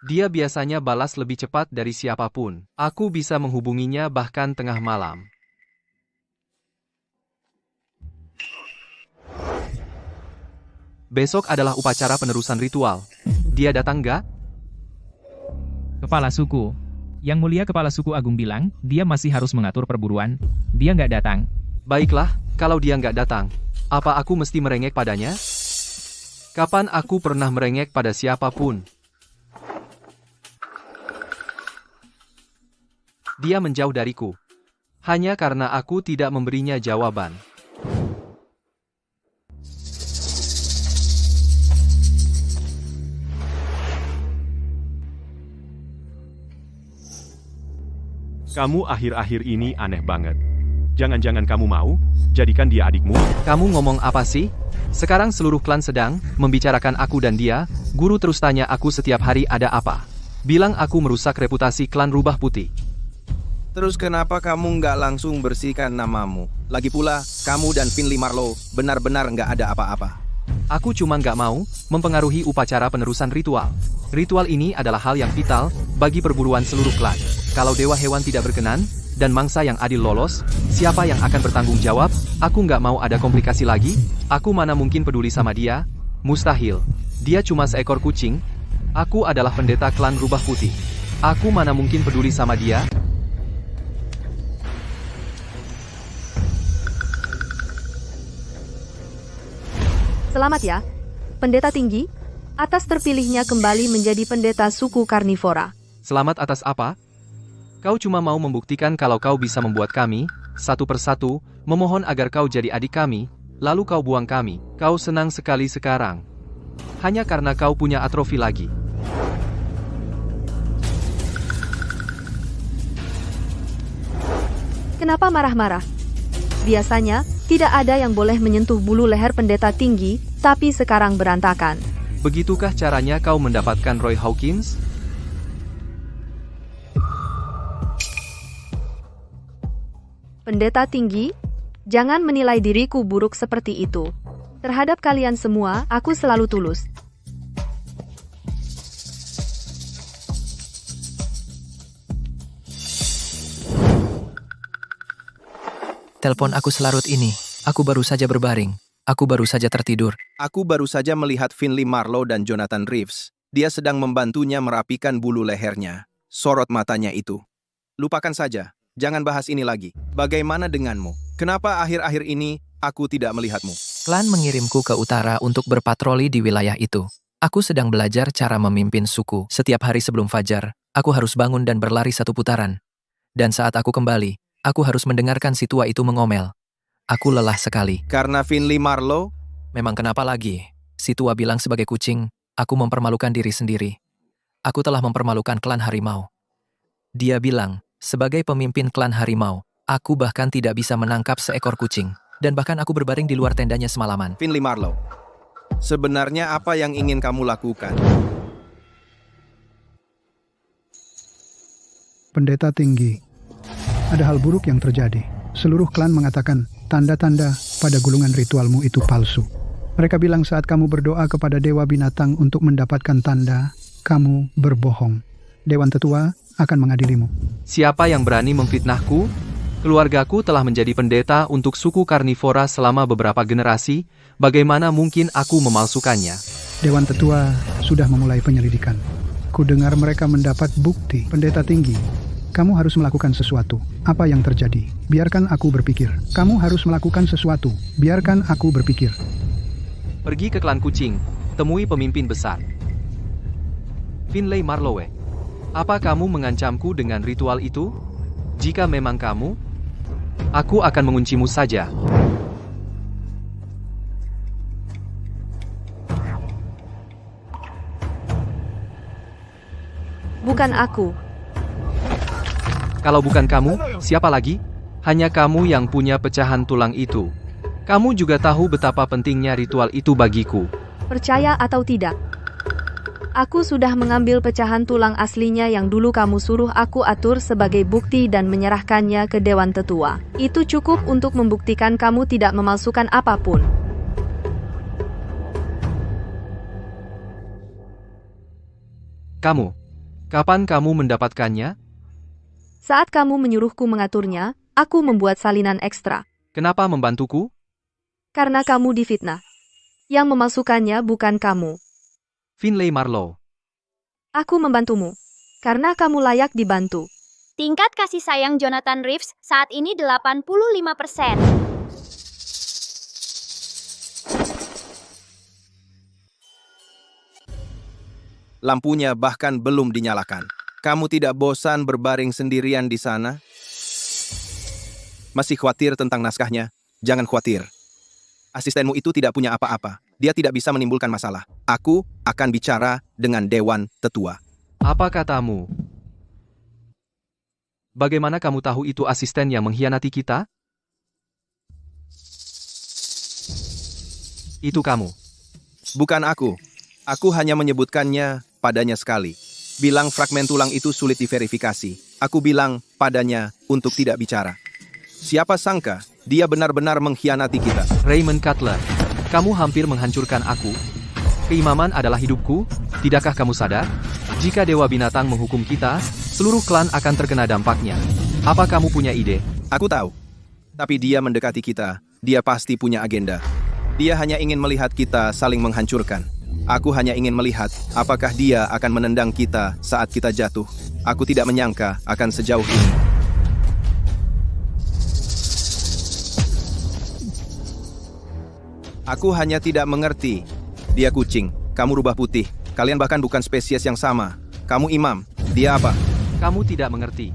Dia biasanya balas lebih cepat dari siapapun. Aku bisa menghubunginya bahkan tengah malam. Besok adalah upacara penerusan ritual. Dia datang nggak? Kepala suku. Yang mulia kepala suku agung bilang, dia masih harus mengatur perburuan. Dia nggak datang. Baiklah, kalau dia nggak datang, apa aku mesti merengek padanya? Kapan aku pernah merengek pada siapapun? Dia menjauh dariku. Hanya karena aku tidak memberinya jawaban. Kamu akhir-akhir ini aneh banget. Jangan-jangan kamu mau jadikan dia adikmu? Kamu ngomong apa sih? Sekarang seluruh klan sedang membicarakan aku dan dia. Guru terus tanya aku setiap hari ada apa. Bilang aku merusak reputasi klan Rubah Putih. Terus kenapa kamu nggak langsung bersihkan namamu? Lagi pula, kamu dan Finley Marlowe benar-benar nggak ada apa-apa. Aku cuma nggak mau mempengaruhi upacara penerusan ritual. Ritual ini adalah hal yang vital bagi perburuan seluruh klan. Kalau Dewa Hewan tidak berkenan, dan mangsa yang adil lolos, siapa yang akan bertanggung jawab? Aku nggak mau ada komplikasi lagi. Aku mana mungkin peduli sama dia? Mustahil. Dia cuma seekor kucing. Aku adalah pendeta klan Rubah Putih. Aku mana mungkin peduli sama dia? Selamat ya, pendeta tinggi, atas terpilihnya kembali menjadi pendeta suku karnivora. Selamat atas apa? Kau cuma mau membuktikan kalau kau bisa membuat kami, satu persatu, memohon agar kau jadi adik kami, lalu kau buang kami. Kau senang sekali sekarang. Hanya karena kau punya atrofi lagi. Kenapa marah-marah? Biasanya, tidak ada yang boleh menyentuh bulu leher pendeta tinggi, tapi sekarang berantakan. Begitukah caranya kau mendapatkan Roy Hawkins? Pendeta tinggi, jangan menilai diriku buruk seperti itu. Terhadap kalian semua, aku selalu tulus. Telepon aku selarut ini. Aku baru saja berbaring. Aku baru saja tertidur. Aku baru saja melihat Finley Marlowe dan Jonathan Reeves. Dia sedang membantunya merapikan bulu lehernya. Sorot matanya itu. Lupakan saja. Jangan bahas ini lagi. Bagaimana denganmu? Kenapa akhir-akhir ini aku tidak melihatmu? Klan mengirimku ke utara untuk berpatroli di wilayah itu. Aku sedang belajar cara memimpin suku. Setiap hari sebelum fajar, aku harus bangun dan berlari satu putaran. Dan saat aku kembali, aku harus mendengarkan si tua itu mengomel. Aku lelah sekali. Karena Finley Marlowe? Memang kenapa lagi? Si tua bilang sebagai kucing, aku mempermalukan diri sendiri. Aku telah mempermalukan klan harimau. Dia bilang, sebagai pemimpin klan harimau, aku bahkan tidak bisa menangkap seekor kucing. Dan bahkan aku berbaring di luar tendanya semalaman. Finley Marlow, sebenarnya apa yang ingin kamu lakukan? Pendeta tinggi, ada hal buruk yang terjadi. Seluruh klan mengatakan tanda-tanda pada gulungan ritualmu itu palsu. Mereka bilang saat kamu berdoa kepada Dewa Binatang untuk mendapatkan tanda, kamu berbohong. Dewan Tetua akan mengadilimu. Siapa yang berani memfitnahku? Keluargaku telah menjadi pendeta untuk suku karnivora selama beberapa generasi. Bagaimana mungkin aku memalsukannya? Dewan Tetua sudah memulai penyelidikan. Kudengar mereka mendapat bukti. Pendeta tinggi, kamu harus melakukan sesuatu. Apa yang terjadi? Biarkan aku berpikir. Kamu harus melakukan sesuatu. Biarkan aku berpikir. Pergi ke klan kucing, temui pemimpin besar. Finley Marlowe, apa kamu mengancamku dengan ritual itu? Jika memang kamu, aku akan menguncimu saja. Bukan aku. Kalau bukan kamu, siapa lagi? Hanya kamu yang punya pecahan tulang itu. Kamu juga tahu betapa pentingnya ritual itu bagiku. Percaya atau tidak? Aku sudah mengambil pecahan tulang aslinya yang dulu kamu suruh aku atur sebagai bukti dan menyerahkannya ke Dewan Tetua. Itu cukup untuk membuktikan kamu tidak memalsukan apapun. Kapan kamu mendapatkannya? Saat kamu menyuruhku mengaturnya, aku membuat salinan ekstra. Kenapa membantuku? Karena kamu difitnah. Yang memalsukannya bukan kamu. Finley Marlowe. Aku membantumu. Karena kamu layak dibantu. Tingkat kasih sayang Jonathan Reeves saat ini 85%. Lampunya bahkan belum dinyalakan. Kamu tidak bosan berbaring sendirian di sana? Masih khawatir tentang naskahnya? Jangan khawatir. Asistenmu itu tidak punya apa-apa. Dia tidak bisa menimbulkan masalah. Aku akan bicara dengan Dewan Tetua. Apa katamu? Bagaimana kamu tahu itu asisten yang mengkhianati kita? Itu kamu. Bukan aku. Aku hanya menyebutkannya padanya sekali. Bilang fragmen tulang itu sulit diverifikasi. Aku bilang padanya untuk tidak bicara. Siapa sangka dia benar-benar mengkhianati kita. Raymond Cutler, kamu hampir menghancurkan aku. Keimaman adalah hidupku, tidakkah kamu sadar? Jika Dewa Binatang menghukum kita, seluruh klan akan terkena dampaknya. Apa kamu punya ide? Aku tahu. Tapi dia mendekati kita. Dia pasti punya agenda. Dia hanya ingin melihat kita saling menghancurkan. Aku hanya ingin melihat apakah dia akan menendang kita saat kita jatuh. Aku tidak menyangka akan sejauh ini. Aku hanya tidak mengerti. Dia kucing, kamu rubah putih. Kalian bahkan bukan spesies yang sama. Kamu imam, dia apa? Kamu tidak mengerti.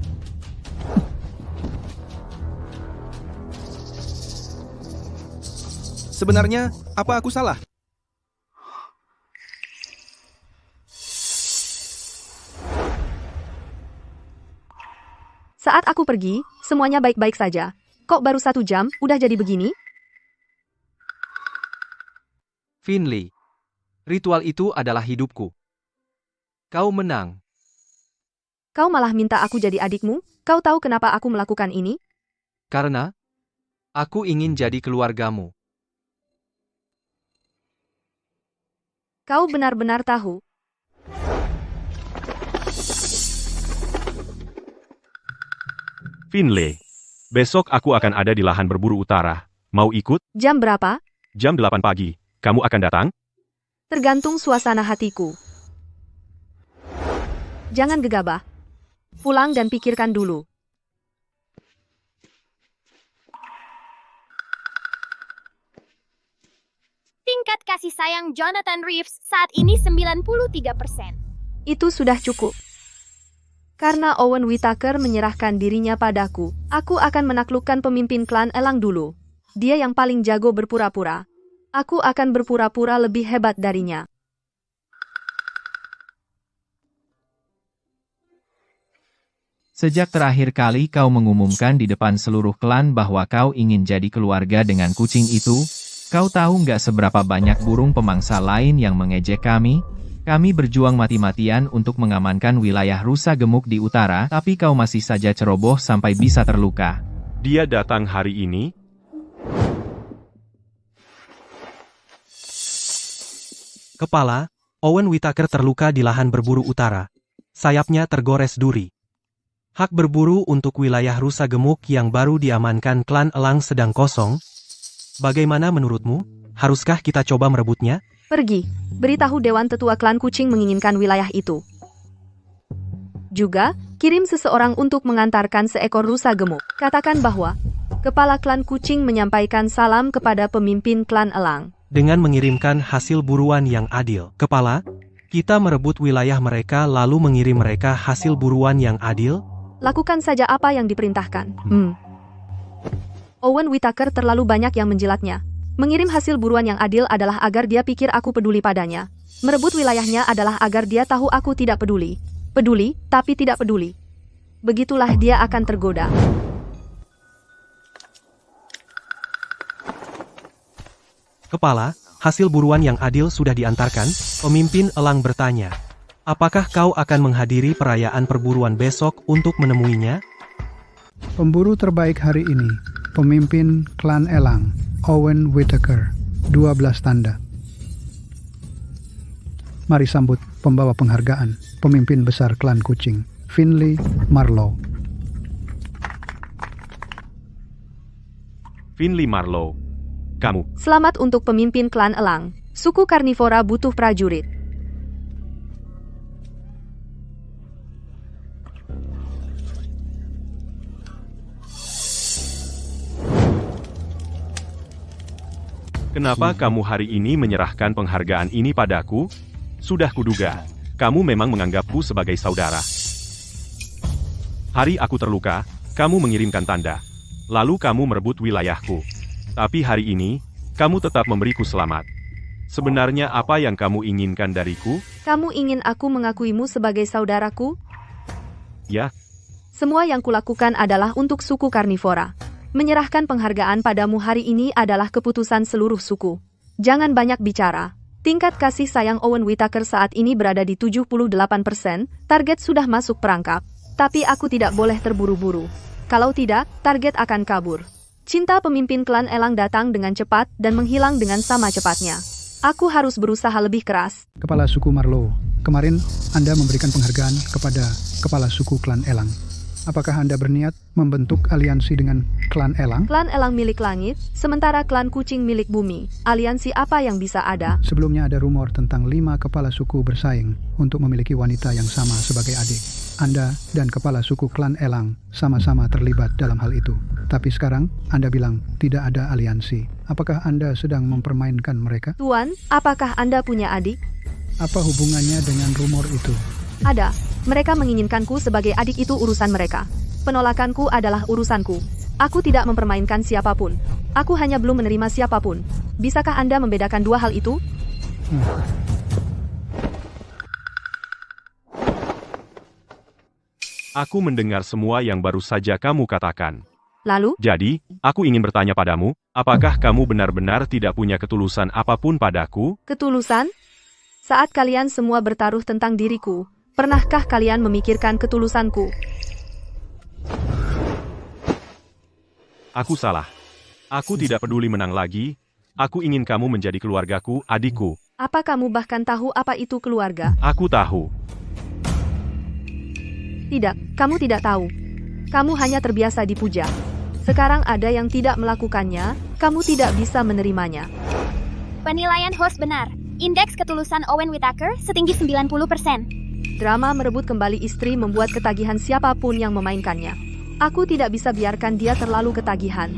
Sebenarnya, apa aku salah? Saat aku pergi, semuanya baik-baik saja. Kok baru 1 jam, udah jadi begini? Finley, ritual itu adalah hidupku. Kau menang. Kau malah minta aku jadi adikmu? Kau tahu kenapa aku melakukan ini? Karena aku ingin jadi keluargamu. Kau benar-benar tahu. Finley, besok aku akan ada di lahan berburu utara. Mau ikut? Jam berapa? Jam 8 pagi. Kamu akan datang? Tergantung suasana hatiku. Jangan gegabah. Pulang dan pikirkan dulu. Tingkat kasih sayang Jonathan Reeves saat ini 93%. Itu sudah cukup. Karena Owen Whittaker menyerahkan dirinya padaku, aku akan menaklukkan pemimpin klan Elang dulu. Dia yang paling jago berpura-pura. Aku akan berpura-pura lebih hebat darinya. Sejak terakhir kali kau mengumumkan di depan seluruh klan bahwa kau ingin jadi keluarga dengan kucing itu, kau tahu nggak seberapa banyak burung pemangsa lain yang mengejek kami? Kami berjuang mati-matian untuk mengamankan wilayah rusa gemuk di utara, tapi kau masih saja ceroboh sampai bisa terluka. Dia datang hari ini? Kepala, Owen Whittaker terluka di lahan berburu utara. Sayapnya tergores duri. Hak berburu untuk wilayah rusa gemuk yang baru diamankan klan Elang sedang kosong. Bagaimana menurutmu? Haruskah kita coba merebutnya? Pergi, beritahu Dewan Tetua Klan Kucing menginginkan wilayah itu. Juga, kirim seseorang untuk mengantarkan seekor rusa gemuk. Katakan bahwa Kepala Klan Kucing menyampaikan salam kepada pemimpin Klan Elang. Dengan mengirimkan hasil buruan yang adil. Kepala, kita merebut wilayah mereka lalu mengirim mereka hasil buruan yang adil? Lakukan saja apa yang diperintahkan. Owen Whittaker terlalu banyak yang menjilatnya. Mengirim hasil buruan yang adil adalah agar dia pikir aku peduli padanya. Merebut wilayahnya adalah agar dia tahu aku tidak peduli. Peduli, tapi tidak peduli. Begitulah dia akan tergoda. Kepala, hasil buruan yang adil sudah diantarkan. Pemimpin Elang bertanya, apakah kau akan menghadiri perayaan perburuan besok untuk menemuinya? Pemburu terbaik hari ini, pemimpin Klan Elang, Owen Whittaker, 12 tanda. Mari sambut pembawa penghargaan, pemimpin besar Klan Kucing, Finley Marlowe. Finley Marlowe, kamu. Selamat untuk pemimpin Klan Elang. Suku karnivora butuh prajurit. Kenapa kamu hari ini menyerahkan penghargaan ini padaku? Sudah kuduga, kamu memang menganggapku sebagai saudara. Hari aku terluka, kamu mengirimkan tanda. Lalu kamu merebut wilayahku. Tapi hari ini, kamu tetap memberiku selamat. Sebenarnya apa yang kamu inginkan dariku? Kamu ingin aku mengakuimu sebagai saudaraku? Ya. Semua yang kulakukan adalah untuk suku karnivora. Menyerahkan penghargaan padamu hari ini adalah keputusan seluruh suku. Jangan banyak bicara. Tingkat kasih sayang Owen Whittaker saat ini berada di 78%, target sudah masuk perangkap. Tapi aku tidak boleh terburu-buru. Kalau tidak, target akan kabur. Cinta pemimpin Klan Elang datang dengan cepat dan menghilang dengan sama cepatnya. Aku harus berusaha lebih keras. Kepala suku Marlowe, kemarin Anda memberikan penghargaan kepada Kepala suku Klan Elang. Apakah Anda berniat membentuk aliansi dengan Klan Elang? Klan Elang milik langit, sementara Klan Kucing milik bumi. Aliansi apa yang bisa ada? Sebelumnya ada rumor tentang 5 kepala suku bersaing untuk memiliki wanita yang sama sebagai adik. Anda dan kepala suku Klan Elang sama-sama terlibat dalam hal itu. Tapi sekarang Anda bilang tidak ada aliansi. Apakah Anda sedang mempermainkan mereka? Tuan, apakah Anda punya adik? Apa hubungannya dengan rumor itu? Ada. Mereka menginginkanku sebagai adik, itu urusan mereka. Penolakanku adalah urusanku. Aku tidak mempermainkan siapapun. Aku hanya belum menerima siapapun. Bisakah Anda membedakan dua hal itu? Aku mendengar semua yang baru saja kamu katakan. Lalu? Jadi, aku ingin bertanya padamu, apakah kamu benar-benar tidak punya ketulusan apapun padaku? Ketulusan? Saat kalian semua bertaruh tentang diriku, pernahkah kalian memikirkan ketulusanku? Aku salah. Aku tidak peduli menang lagi. Aku ingin kamu menjadi keluargaku, adikku. Apa kamu bahkan tahu apa itu keluarga? Aku tahu. Tidak, kamu tidak tahu. Kamu hanya terbiasa dipuja. Sekarang ada yang tidak melakukannya, kamu tidak bisa menerimanya. Penilaian host benar. Indeks ketulusan Owen Whittaker setinggi 90%. Drama merebut kembali istri membuat ketagihan siapapun yang memainkannya. Aku tidak bisa biarkan dia terlalu ketagihan.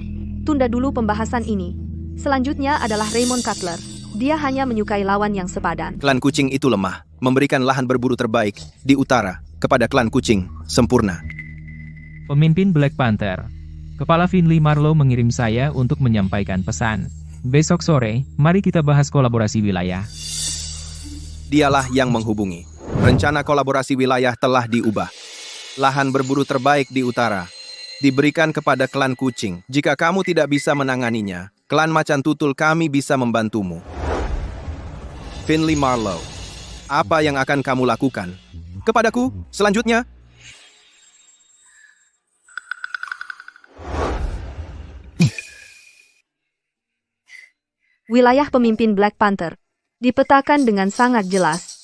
Tunda dulu pembahasan ini. Selanjutnya adalah Raymond Cutler. Dia hanya menyukai lawan yang sepadan. Klan Kucing itu lemah, memberikan lahan berburu terbaik di utara kepada Klan Kucing sempurna. Pemimpin Black Panther, Kepala Finley Marlowe mengirim saya untuk menyampaikan pesan. Besok sore, mari kita bahas kolaborasi wilayah. Dialah yang menghubungi. Rencana kolaborasi wilayah telah diubah. Lahan berburu terbaik di utara diberikan kepada klan kucing. Jika kamu tidak bisa menanganinya, klan macan tutul kami bisa membantumu. Finley Marlowe, apa yang akan kamu lakukan kepadaku selanjutnya? Wilayah pemimpin Black Panther dipetakan dengan sangat jelas.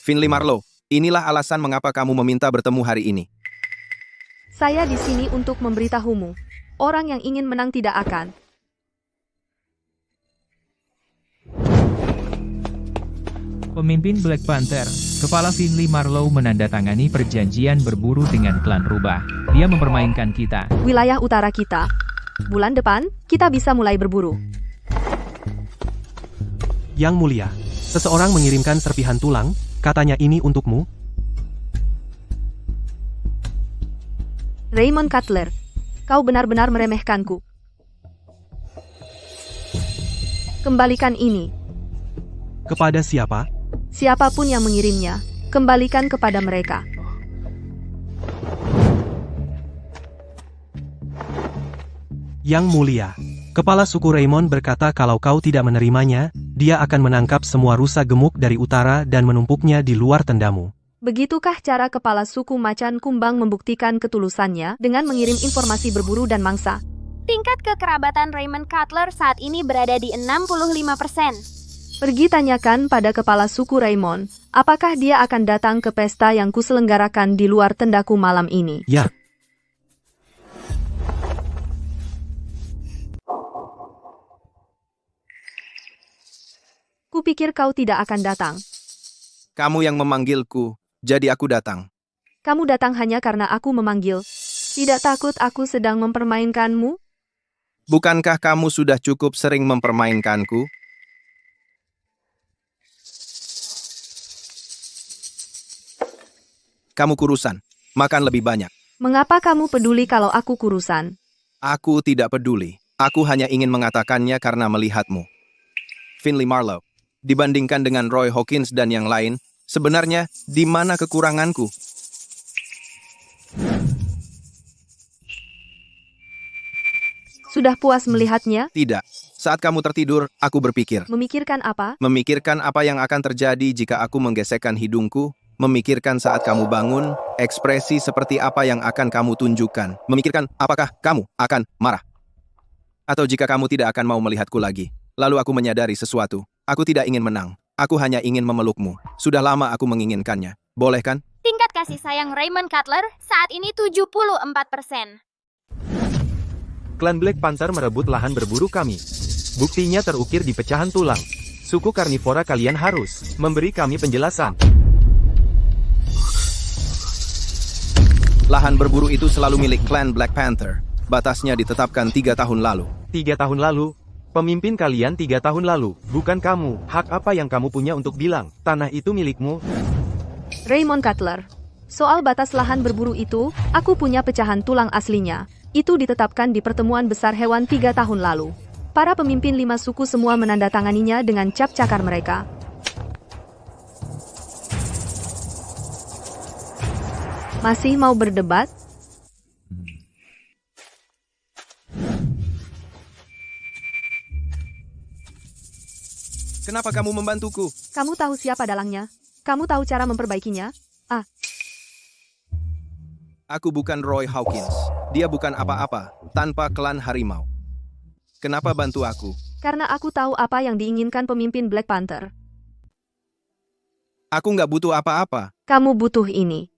Finley Marlowe, inilah alasan mengapa kamu meminta bertemu hari ini. Saya di sini untuk memberitahumu, orang yang ingin menang tidak akan. Pemimpin Black Panther, Kepala Finley Marlowe menandatangani perjanjian berburu dengan klan rubah. Dia mempermainkan kita. Wilayah utara kita. Bulan depan, kita bisa mulai berburu. Yang mulia, seseorang mengirimkan serpihan tulang, katanya ini untukmu. Raymond Cutler, kau benar-benar meremehkanku. Kembalikan ini. Kepada siapa? Siapapun yang mengirimnya, kembalikan kepada mereka. Yang mulia, Kepala suku Raymond berkata kalau kau tidak menerimanya, dia akan menangkap semua rusa gemuk dari utara dan menumpuknya di luar tendamu. Begitukah cara kepala suku macan kumbang membuktikan ketulusannya dengan mengirim informasi berburu dan mangsa? Tingkat kekerabatan Raymond Cutler saat ini berada di 65%. Pergi tanyakan pada kepala suku Raymond, apakah dia akan datang ke pesta yang kuselenggarakan di luar tendaku malam ini? Ya. Kupikir kau tidak akan datang. Kamu yang memanggilku, jadi aku datang. Kamu datang hanya karena aku memanggil. Tidak takut aku sedang mempermainkanmu? Bukankah kamu sudah cukup sering mempermainkanku? Kamu kurusan, makan lebih banyak. Mengapa kamu peduli kalau aku kurusan? Aku tidak peduli. Aku hanya ingin mengatakannya karena melihatmu. Finley Marlowe, dibandingkan dengan Roy Hawkins dan yang lain, sebenarnya di mana kekuranganku? Sudah puas melihatnya? Tidak. Saat kamu tertidur, aku berpikir. Memikirkan apa? Memikirkan apa yang akan terjadi jika aku menggesekkan hidungku. Memikirkan saat kamu bangun, ekspresi seperti apa yang akan kamu tunjukkan. Memikirkan apakah kamu akan marah. Atau jika kamu tidak akan mau melihatku lagi. Lalu aku menyadari sesuatu. Aku tidak ingin menang. Aku hanya ingin memelukmu. Sudah lama aku menginginkannya. Boleh kan? Tingkat kasih sayang Raymond Cutler saat ini 74%. Klan Black Panther merebut lahan berburu kami. Buktinya terukir di pecahan tulang. Suku karnivora kalian harus memberi kami penjelasan. Lahan berburu itu selalu milik klan Black Panther. Batasnya ditetapkan 3 tahun lalu. 3 tahun lalu? Pemimpin kalian 3 tahun lalu, bukan kamu. Hak apa yang kamu punya untuk bilang, tanah itu milikmu? Raymond Cutler, soal batas lahan berburu itu, aku punya pecahan tulang aslinya. Itu ditetapkan di pertemuan besar hewan 3 tahun lalu. Para pemimpin 5 suku semua menandatanganinya dengan cap cakar mereka. Masih mau berdebat? Kenapa kamu membantuku? Kamu tahu siapa dalangnya? Kamu tahu cara memperbaikinya? Aku bukan Roy Hawkins. Dia bukan apa-apa, tanpa klan harimau. Kenapa bantu aku? Karena aku tahu apa yang diinginkan pemimpin Black Panther. Aku nggak butuh apa-apa. Kamu butuh ini.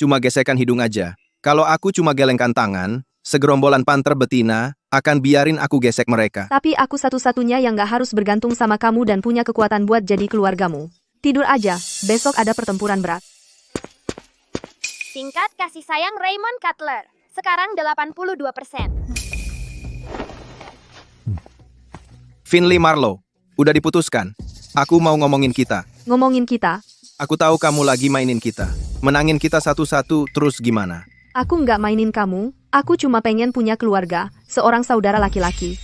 Cuma gesekan hidung aja. Kalau aku cuma gelengkan tangan, segerombolan panter betina akan biarin aku gesek mereka. Tapi aku satu-satunya yang gak harus bergantung sama kamu dan punya kekuatan buat jadi keluargamu. Tidur aja, besok ada pertempuran berat. Tingkat kasih sayang Raymond Cutler, sekarang 82%. Finley Marlowe, udah diputuskan. Aku mau ngomongin kita. Ngomongin kita? Aku tahu kamu lagi mainin kita. Menangin kita satu-satu, terus gimana? Aku nggak mainin kamu, aku cuma pengen punya keluarga, seorang saudara laki-laki.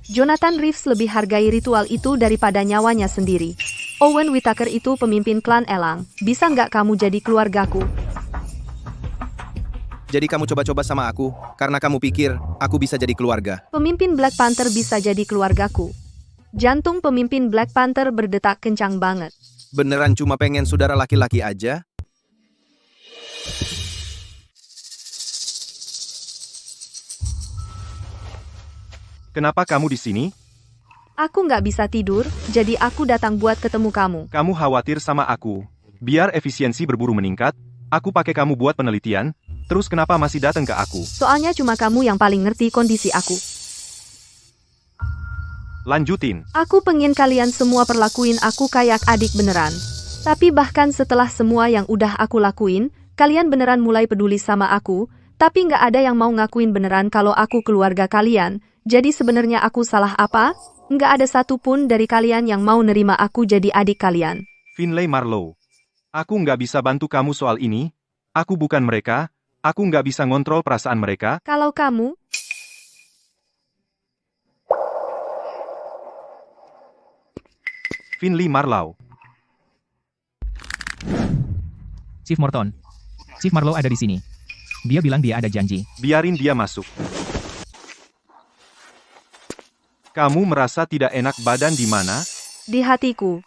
Jonathan Reeves lebih hargai ritual itu daripada nyawanya sendiri. Owen Whittaker itu pemimpin klan Elang. Bisa nggak kamu jadi keluargaku? Jadi kamu coba-coba sama aku, karena kamu pikir aku bisa jadi keluarga. Pemimpin Black Panther bisa jadi keluargaku. Jantung pemimpin Black Panther berdetak kencang banget. Beneran cuma pengen saudara laki-laki aja? Kenapa kamu di sini? Aku nggak bisa tidur, jadi aku datang buat ketemu kamu. Kamu khawatir sama aku. Biar efisiensi berburu meningkat, aku pakai kamu buat penelitian, terus kenapa masih datang ke aku? Soalnya cuma kamu yang paling ngerti kondisi aku. Lanjutin. Aku pengen kalian semua perlakuin aku kayak adik beneran. Tapi bahkan setelah semua yang udah aku lakuin, kalian beneran mulai peduli sama aku, tapi nggak ada yang mau ngakuin beneran kalau aku keluarga kalian. Jadi sebenarnya aku salah apa? Nggak ada satupun dari kalian yang mau nerima aku jadi adik kalian. Finlay Marlowe. Aku nggak bisa bantu kamu soal ini. Aku bukan mereka. Aku nggak bisa ngontrol perasaan mereka. Kalau kamu... Finlay Marlowe. Chief Morton. Chief Marlowe ada di sini. Dia bilang dia ada janji. Biarin dia masuk. Kamu merasa tidak enak badan di mana? Di hatiku.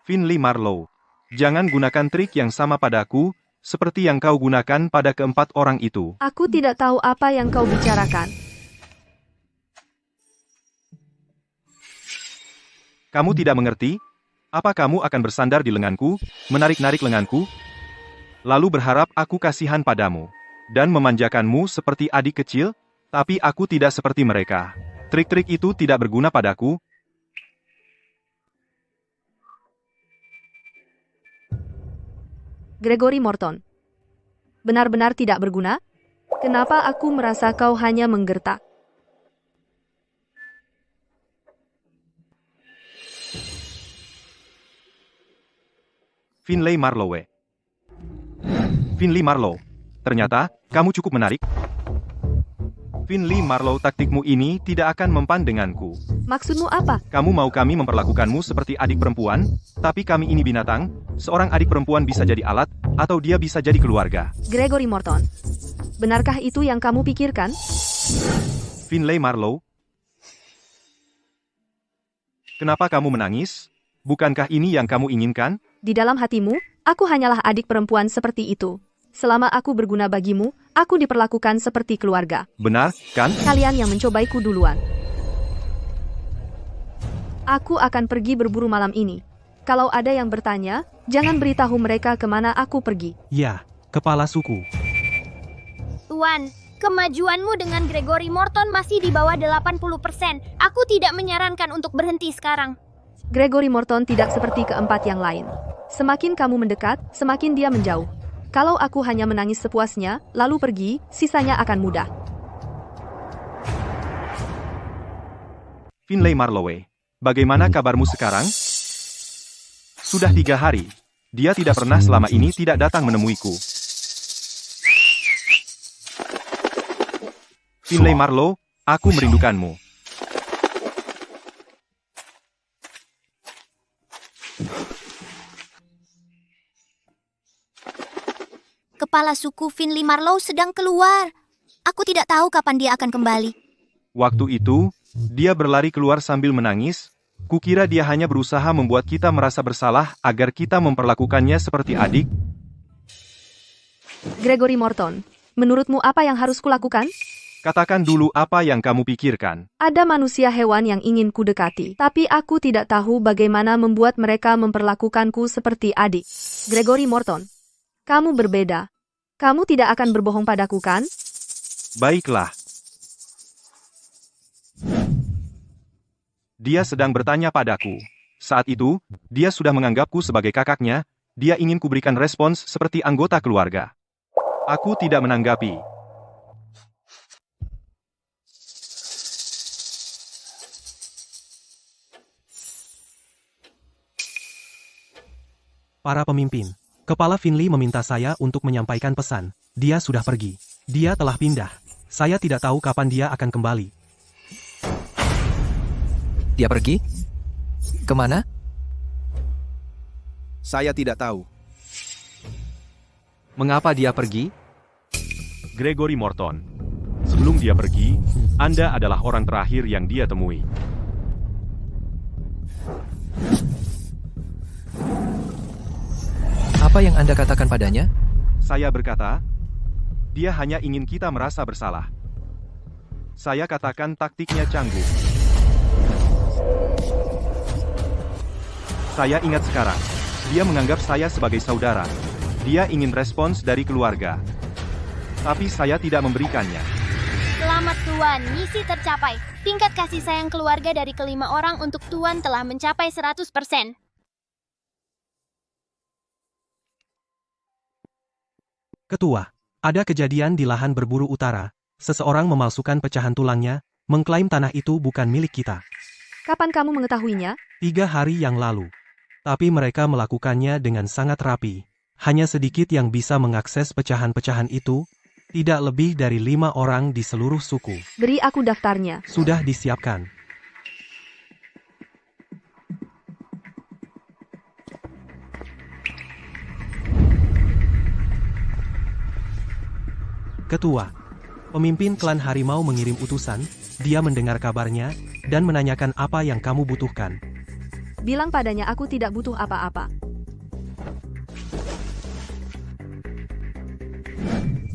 Finlay Marlowe. Jangan gunakan trik yang sama padaku, seperti yang kau gunakan pada keempat orang itu. Aku tidak tahu apa yang kau bicarakan. Kamu tidak mengerti? Apa kamu akan bersandar di lenganku, menarik-narik lenganku, lalu berharap aku kasihan padamu, dan memanjakanmu seperti adik kecil? Tapi aku tidak seperti mereka. Trik-trik itu tidak berguna padaku. Gregory Morton. Benar-benar tidak berguna? Kenapa aku merasa kau hanya menggertak? Finlay Marlowe. Finlay Marlowe. Ternyata, kamu cukup menarik. Finlay Marlowe, taktikmu ini tidak akan mempan denganku. Maksudmu apa? Kamu mau kami memperlakukanmu seperti adik perempuan, tapi kami ini binatang. Seorang adik perempuan bisa jadi alat, atau dia bisa jadi keluarga. Gregory Morton. Benarkah itu yang kamu pikirkan? Finlay Marlowe. Kenapa kamu menangis? Bukankah ini yang kamu inginkan? Di dalam hatimu, aku hanyalah adik perempuan seperti itu. Selama aku berguna bagimu, aku diperlakukan seperti keluarga. Benar, kan? Kalian yang mencobaiku duluan. Aku akan pergi berburu malam ini. Kalau ada yang bertanya, jangan beritahu mereka kemana aku pergi. Ya, kepala suku. Tuan, kemajuanmu dengan Gregory Morton masih di bawah 80%. Aku tidak menyarankan untuk berhenti sekarang. Gregory Morton tidak seperti keempat yang lain. Semakin kamu mendekat, semakin dia menjauh. Kalau aku hanya menangis sepuasnya, lalu pergi, sisanya akan mudah. Finlay Marlowe, bagaimana kabarmu sekarang? Sudah 3 hari. Dia tidak pernah selama ini tidak datang menemuiku. Finlay Marlowe, aku merindukanmu. Kepala suku Finlay Marlowe sedang keluar. Aku tidak tahu kapan dia akan kembali. Waktu itu, dia berlari keluar sambil menangis. Kukira dia hanya berusaha membuat kita merasa bersalah agar kita memperlakukannya seperti adik. Gregory Morton, menurutmu apa yang harus kulakukan? Katakan dulu apa yang kamu pikirkan. Ada manusia hewan yang ingin kudekati, tapi aku tidak tahu bagaimana membuat mereka memperlakukanku seperti adik. Gregory Morton, kamu berbeda. Kamu tidak akan berbohong padaku, kan? Baiklah. Dia sedang bertanya padaku. Saat itu, dia sudah menganggapku sebagai kakaknya. Dia ingin kuberikan respons seperti anggota keluarga. Aku tidak menanggapi. Para pemimpin. Kepala Finlay meminta saya untuk menyampaikan pesan. Dia sudah pergi. Dia telah pindah. Saya tidak tahu kapan dia akan kembali. Dia pergi? Kemana? Saya tidak tahu. Mengapa dia pergi? Gregory Morton. Sebelum dia pergi, Anda adalah orang terakhir yang dia temui. Apa yang Anda katakan padanya? Saya berkata, dia hanya ingin kita merasa bersalah. Saya katakan taktiknya canggung. Saya ingat sekarang, dia menganggap saya sebagai saudara. Dia ingin respons dari keluarga. Tapi saya tidak memberikannya. Selamat Tuan, misi tercapai. Tingkat kasih sayang keluarga dari kelima orang untuk Tuan telah mencapai 100%. Ketua, ada kejadian di lahan berburu utara. Seseorang memalsukan pecahan tulangnya, mengklaim tanah itu bukan milik kita. Kapan kamu mengetahuinya? 3 hari yang lalu. Tapi mereka melakukannya dengan sangat rapi. Hanya sedikit yang bisa mengakses pecahan-pecahan itu, tidak lebih dari 5 orang di seluruh suku. Beri aku daftarnya. Sudah disiapkan. Ketua, pemimpin klan harimau mengirim utusan, dia mendengar kabarnya, dan menanyakan apa yang kamu butuhkan. Bilang padanya aku tidak butuh apa-apa.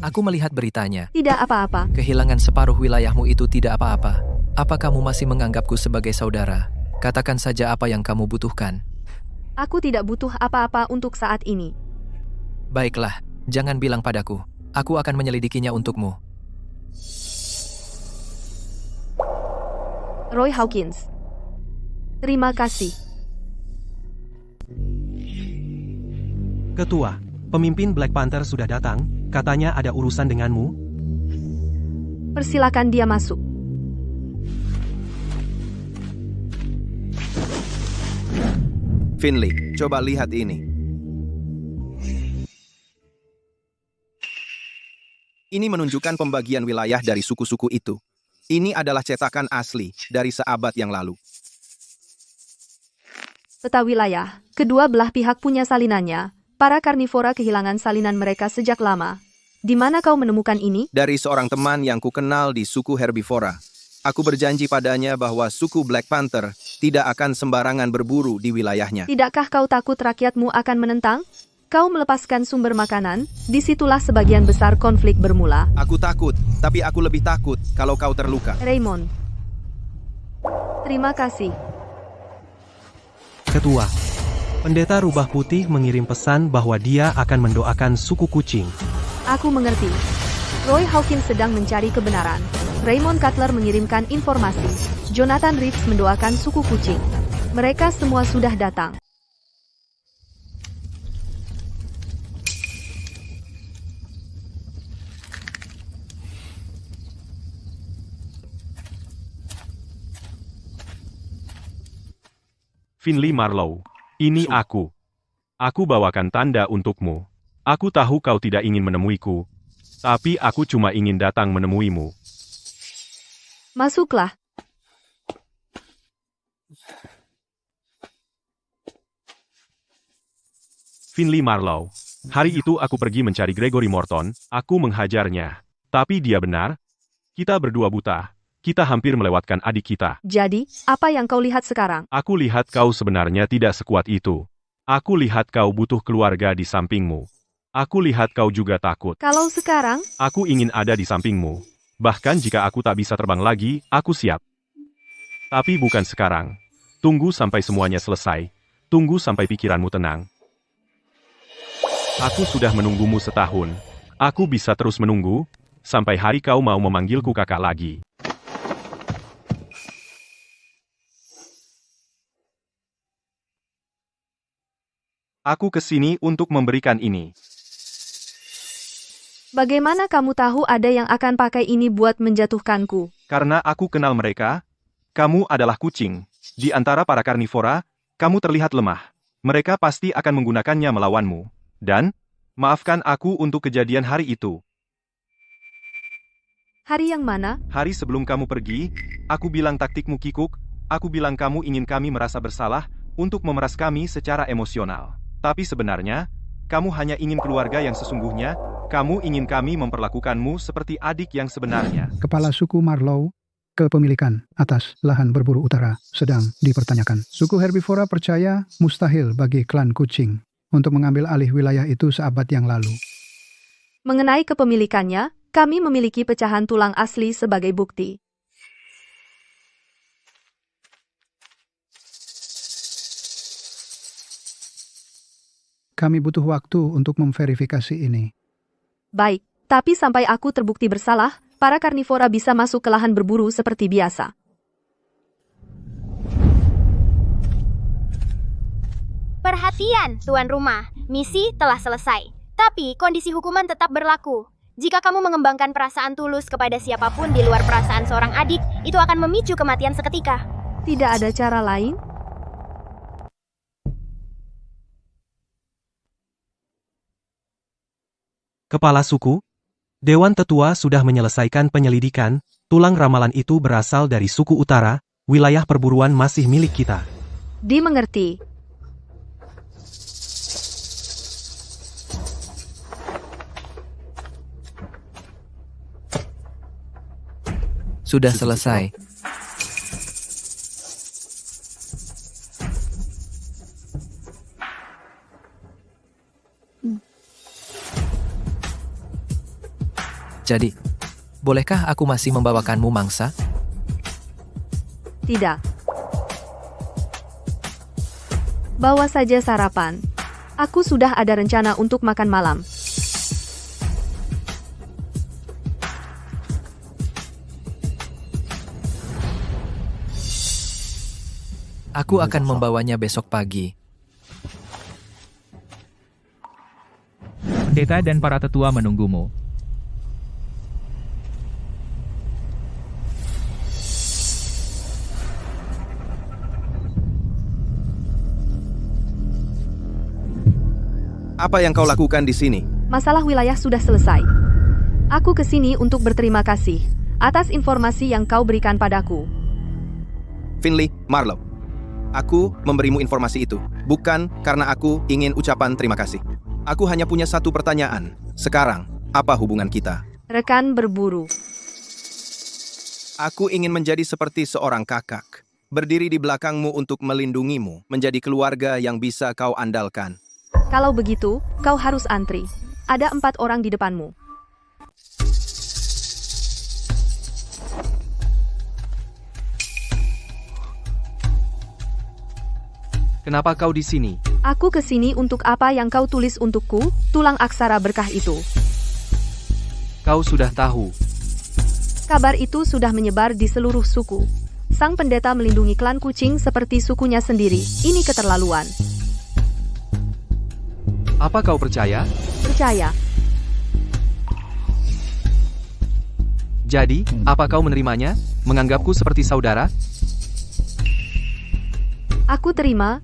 Aku melihat beritanya. Tidak apa-apa. Kehilangan separuh wilayahmu itu tidak apa-apa. Apa kamu masih menganggapku sebagai saudara? Katakan saja apa yang kamu butuhkan. Aku tidak butuh apa-apa untuk saat ini. Baiklah, jangan bilang padaku. Aku akan menyelidikinya untukmu. Roy Hawkins. Terima kasih. Ketua, pemimpin Black Panther sudah datang, katanya ada urusan denganmu. Persilakan dia masuk. Finley, coba lihat ini. Ini menunjukkan pembagian wilayah dari suku-suku itu. Ini adalah cetakan asli dari seabad yang lalu. Peta wilayah, kedua belah pihak punya salinannya. Para karnivora kehilangan salinan mereka sejak lama. Di mana kau menemukan ini? Dari seorang teman yang kukenal di suku herbivora. Aku berjanji padanya bahwa suku Black Panther tidak akan sembarangan berburu di wilayahnya. Tidakkah kau takut rakyatmu akan menentang? Kau melepaskan sumber makanan, disitulah sebagian besar konflik bermula. Aku takut, tapi aku lebih takut kalau kau terluka. Raymond. Terima kasih. Ketua, Pendeta Rubah Putih mengirim pesan bahwa dia akan mendoakan suku kucing. Aku mengerti. Roy Hawkins sedang mencari kebenaran. Raymond Cutler mengirimkan informasi. Jonathan Reeves mendoakan suku kucing. Mereka semua sudah datang. Finley Marlowe. Ini aku. Aku bawakan tanda untukmu. Aku tahu kau tidak ingin menemuiku, tapi aku cuma ingin datang menemuimu. Masuklah. Finley Marlowe. Hari itu aku pergi mencari Gregory Morton, aku menghajarnya. Tapi dia benar. Kita berdua buta. Kita hampir melewatkan adik kita. Jadi, apa yang kau lihat sekarang? Aku lihat kau sebenarnya tidak sekuat itu. Aku lihat kau butuh keluarga di sampingmu. Aku lihat kau juga takut. Kalau sekarang? Aku ingin ada di sampingmu. Bahkan jika aku tak bisa terbang lagi, aku siap. Tapi bukan sekarang. Tunggu sampai semuanya selesai. Tunggu sampai pikiranmu tenang. Aku sudah menunggumu setahun. Aku bisa terus menunggu, sampai hari kau mau memanggilku kakak lagi. Aku kesini untuk memberikan ini. Bagaimana kamu tahu ada yang akan pakai ini buat menjatuhkanku? Karena aku kenal mereka, kamu adalah kucing. Di antara para karnivora, kamu terlihat lemah. Mereka pasti akan menggunakannya melawanmu. Dan, maafkan aku untuk kejadian hari itu. Hari yang mana? Hari sebelum kamu pergi, aku bilang taktikmu kikuk, aku bilang kamu ingin kami merasa bersalah untuk memeras kami secara emosional. Tapi sebenarnya, kamu hanya ingin keluarga yang sesungguhnya, kamu ingin kami memperlakukanmu seperti adik yang sebenarnya. Kepala suku Marlow, kepemilikan atas lahan berburu utara sedang dipertanyakan. Suku herbivora percaya mustahil bagi klan kucing untuk mengambil alih wilayah itu seabad yang lalu. Mengenai kepemilikannya, kami memiliki pecahan tulang asli sebagai bukti. Kami butuh waktu untuk memverifikasi ini. Baik, tapi sampai aku terbukti bersalah, para karnivora bisa masuk ke lahan berburu seperti biasa. Perhatian, tuan rumah. Misi telah selesai. Tapi kondisi hukuman tetap berlaku. Jika kamu mengembangkan perasaan tulus kepada siapapun di luar perasaan seorang adik, itu akan memicu kematian seketika. Tidak ada cara lain? Kepala suku, Dewan Tetua sudah menyelesaikan penyelidikan, tulang ramalan itu berasal dari suku utara, wilayah perburuan masih milik kita. Dimengerti. Sudah selesai. Jadi, bolehkah aku masih membawakanmu mangsa? Tidak. Bawa saja sarapan. Aku sudah ada rencana untuk makan malam. Aku akan membawanya besok pagi. Pendeta dan para tetua menunggumu. Apa yang kau lakukan di sini? Masalah wilayah sudah selesai. Aku ke sini untuk berterima kasih atas informasi yang kau berikan padaku. Finley Marlow, aku memberimu informasi itu, bukan karena aku ingin ucapan terima kasih. Aku hanya punya satu pertanyaan. Sekarang, apa hubungan kita? Rekan berburu. Aku ingin menjadi seperti seorang kakak, berdiri di belakangmu untuk melindungimu, menjadi keluarga yang bisa kau andalkan. Kalau begitu, kau harus antri. Ada 4 orang di depanmu. Kenapa kau di sini? Aku ke sini untuk apa yang kau tulis untukku, tulang aksara berkah itu. Kau sudah tahu. Kabar itu sudah menyebar di seluruh suku. Sang pendeta melindungi klan kucing seperti sukunya sendiri. Ini keterlaluan. Apa kau percaya? Percaya. Jadi, apa kau menerimanya? Menganggapku seperti saudara? Aku terima,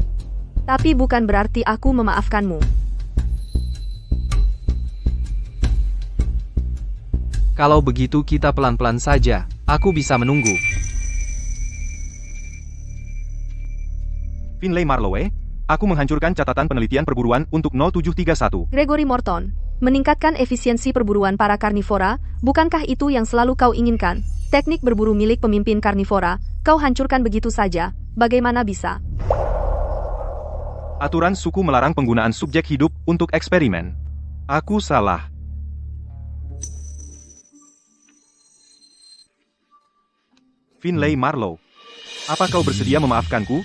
tapi bukan berarti aku memaafkanmu. Kalau begitu kita pelan-pelan saja. Aku bisa menunggu. Finley Marlowe, aku menghancurkan catatan penelitian perburuan untuk 0731. Gregory Morton, meningkatkan efisiensi perburuan para karnivora, bukankah itu yang selalu kau inginkan? Teknik berburu milik pemimpin karnivora, kau hancurkan begitu saja, bagaimana bisa? Aturan suku melarang penggunaan subjek hidup untuk eksperimen. Aku salah. Finley Marlow, apa kau bersedia memaafkanku?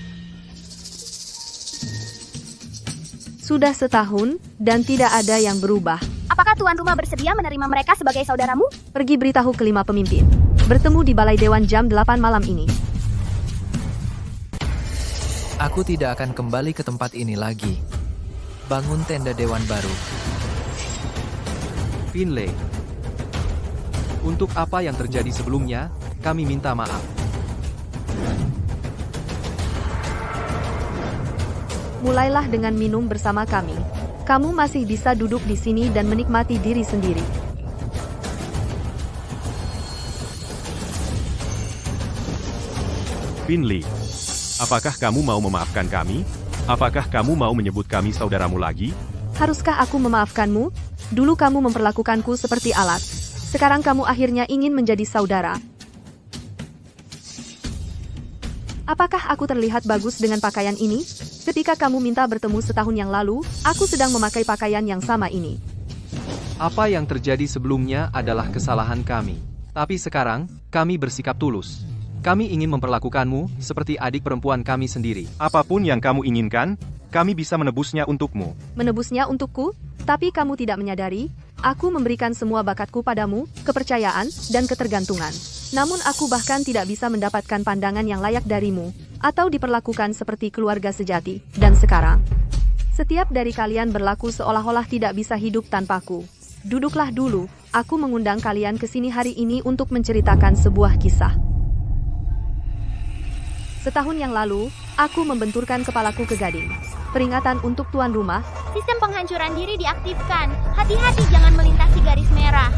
Sudah setahun, dan tidak ada yang berubah. Apakah tuan rumah bersedia menerima mereka sebagai saudaramu? Pergi beritahu kelima pemimpin. Bertemu di Balai Dewan jam 8 malam ini. Aku tidak akan kembali ke tempat ini lagi. Bangun tenda dewan baru. Finley, untuk apa yang terjadi sebelumnya, kami minta maaf. Mulailah dengan minum bersama kami. Kamu masih bisa duduk di sini dan menikmati diri sendiri. Finley, Apakah kamu mau memaafkan kami? Apakah kamu mau menyebut kami saudaramu lagi? Haruskah aku memaafkanmu? Dulu kamu memperlakukanku seperti alat. Sekarang kamu akhirnya ingin menjadi saudara. Apakah aku terlihat bagus dengan pakaian ini? Ketika kamu minta bertemu setahun yang lalu, aku sedang memakai pakaian yang sama ini. Apa yang terjadi sebelumnya adalah kesalahan kami. Tapi sekarang, kami bersikap tulus. Kami ingin memperlakukanmu seperti adik perempuan kami sendiri. Apapun yang kamu inginkan, kami bisa menebusnya untukmu. Menebusnya untukku? Tapi kamu tidak menyadari, aku memberikan semua bakatku padamu, kepercayaan, dan ketergantungan. Namun aku bahkan tidak bisa mendapatkan pandangan yang layak darimu, atau diperlakukan seperti keluarga sejati. Dan sekarang, setiap dari kalian berlaku seolah-olah tidak bisa hidup tanpaku. Duduklah dulu, aku mengundang kalian ke sini hari ini untuk menceritakan sebuah kisah. Setahun yang lalu, aku membenturkan kepalaku ke gading. Peringatan untuk tuan rumah. Sistem penghancuran diri diaktifkan. Hati-hati jangan melintasi garis merah.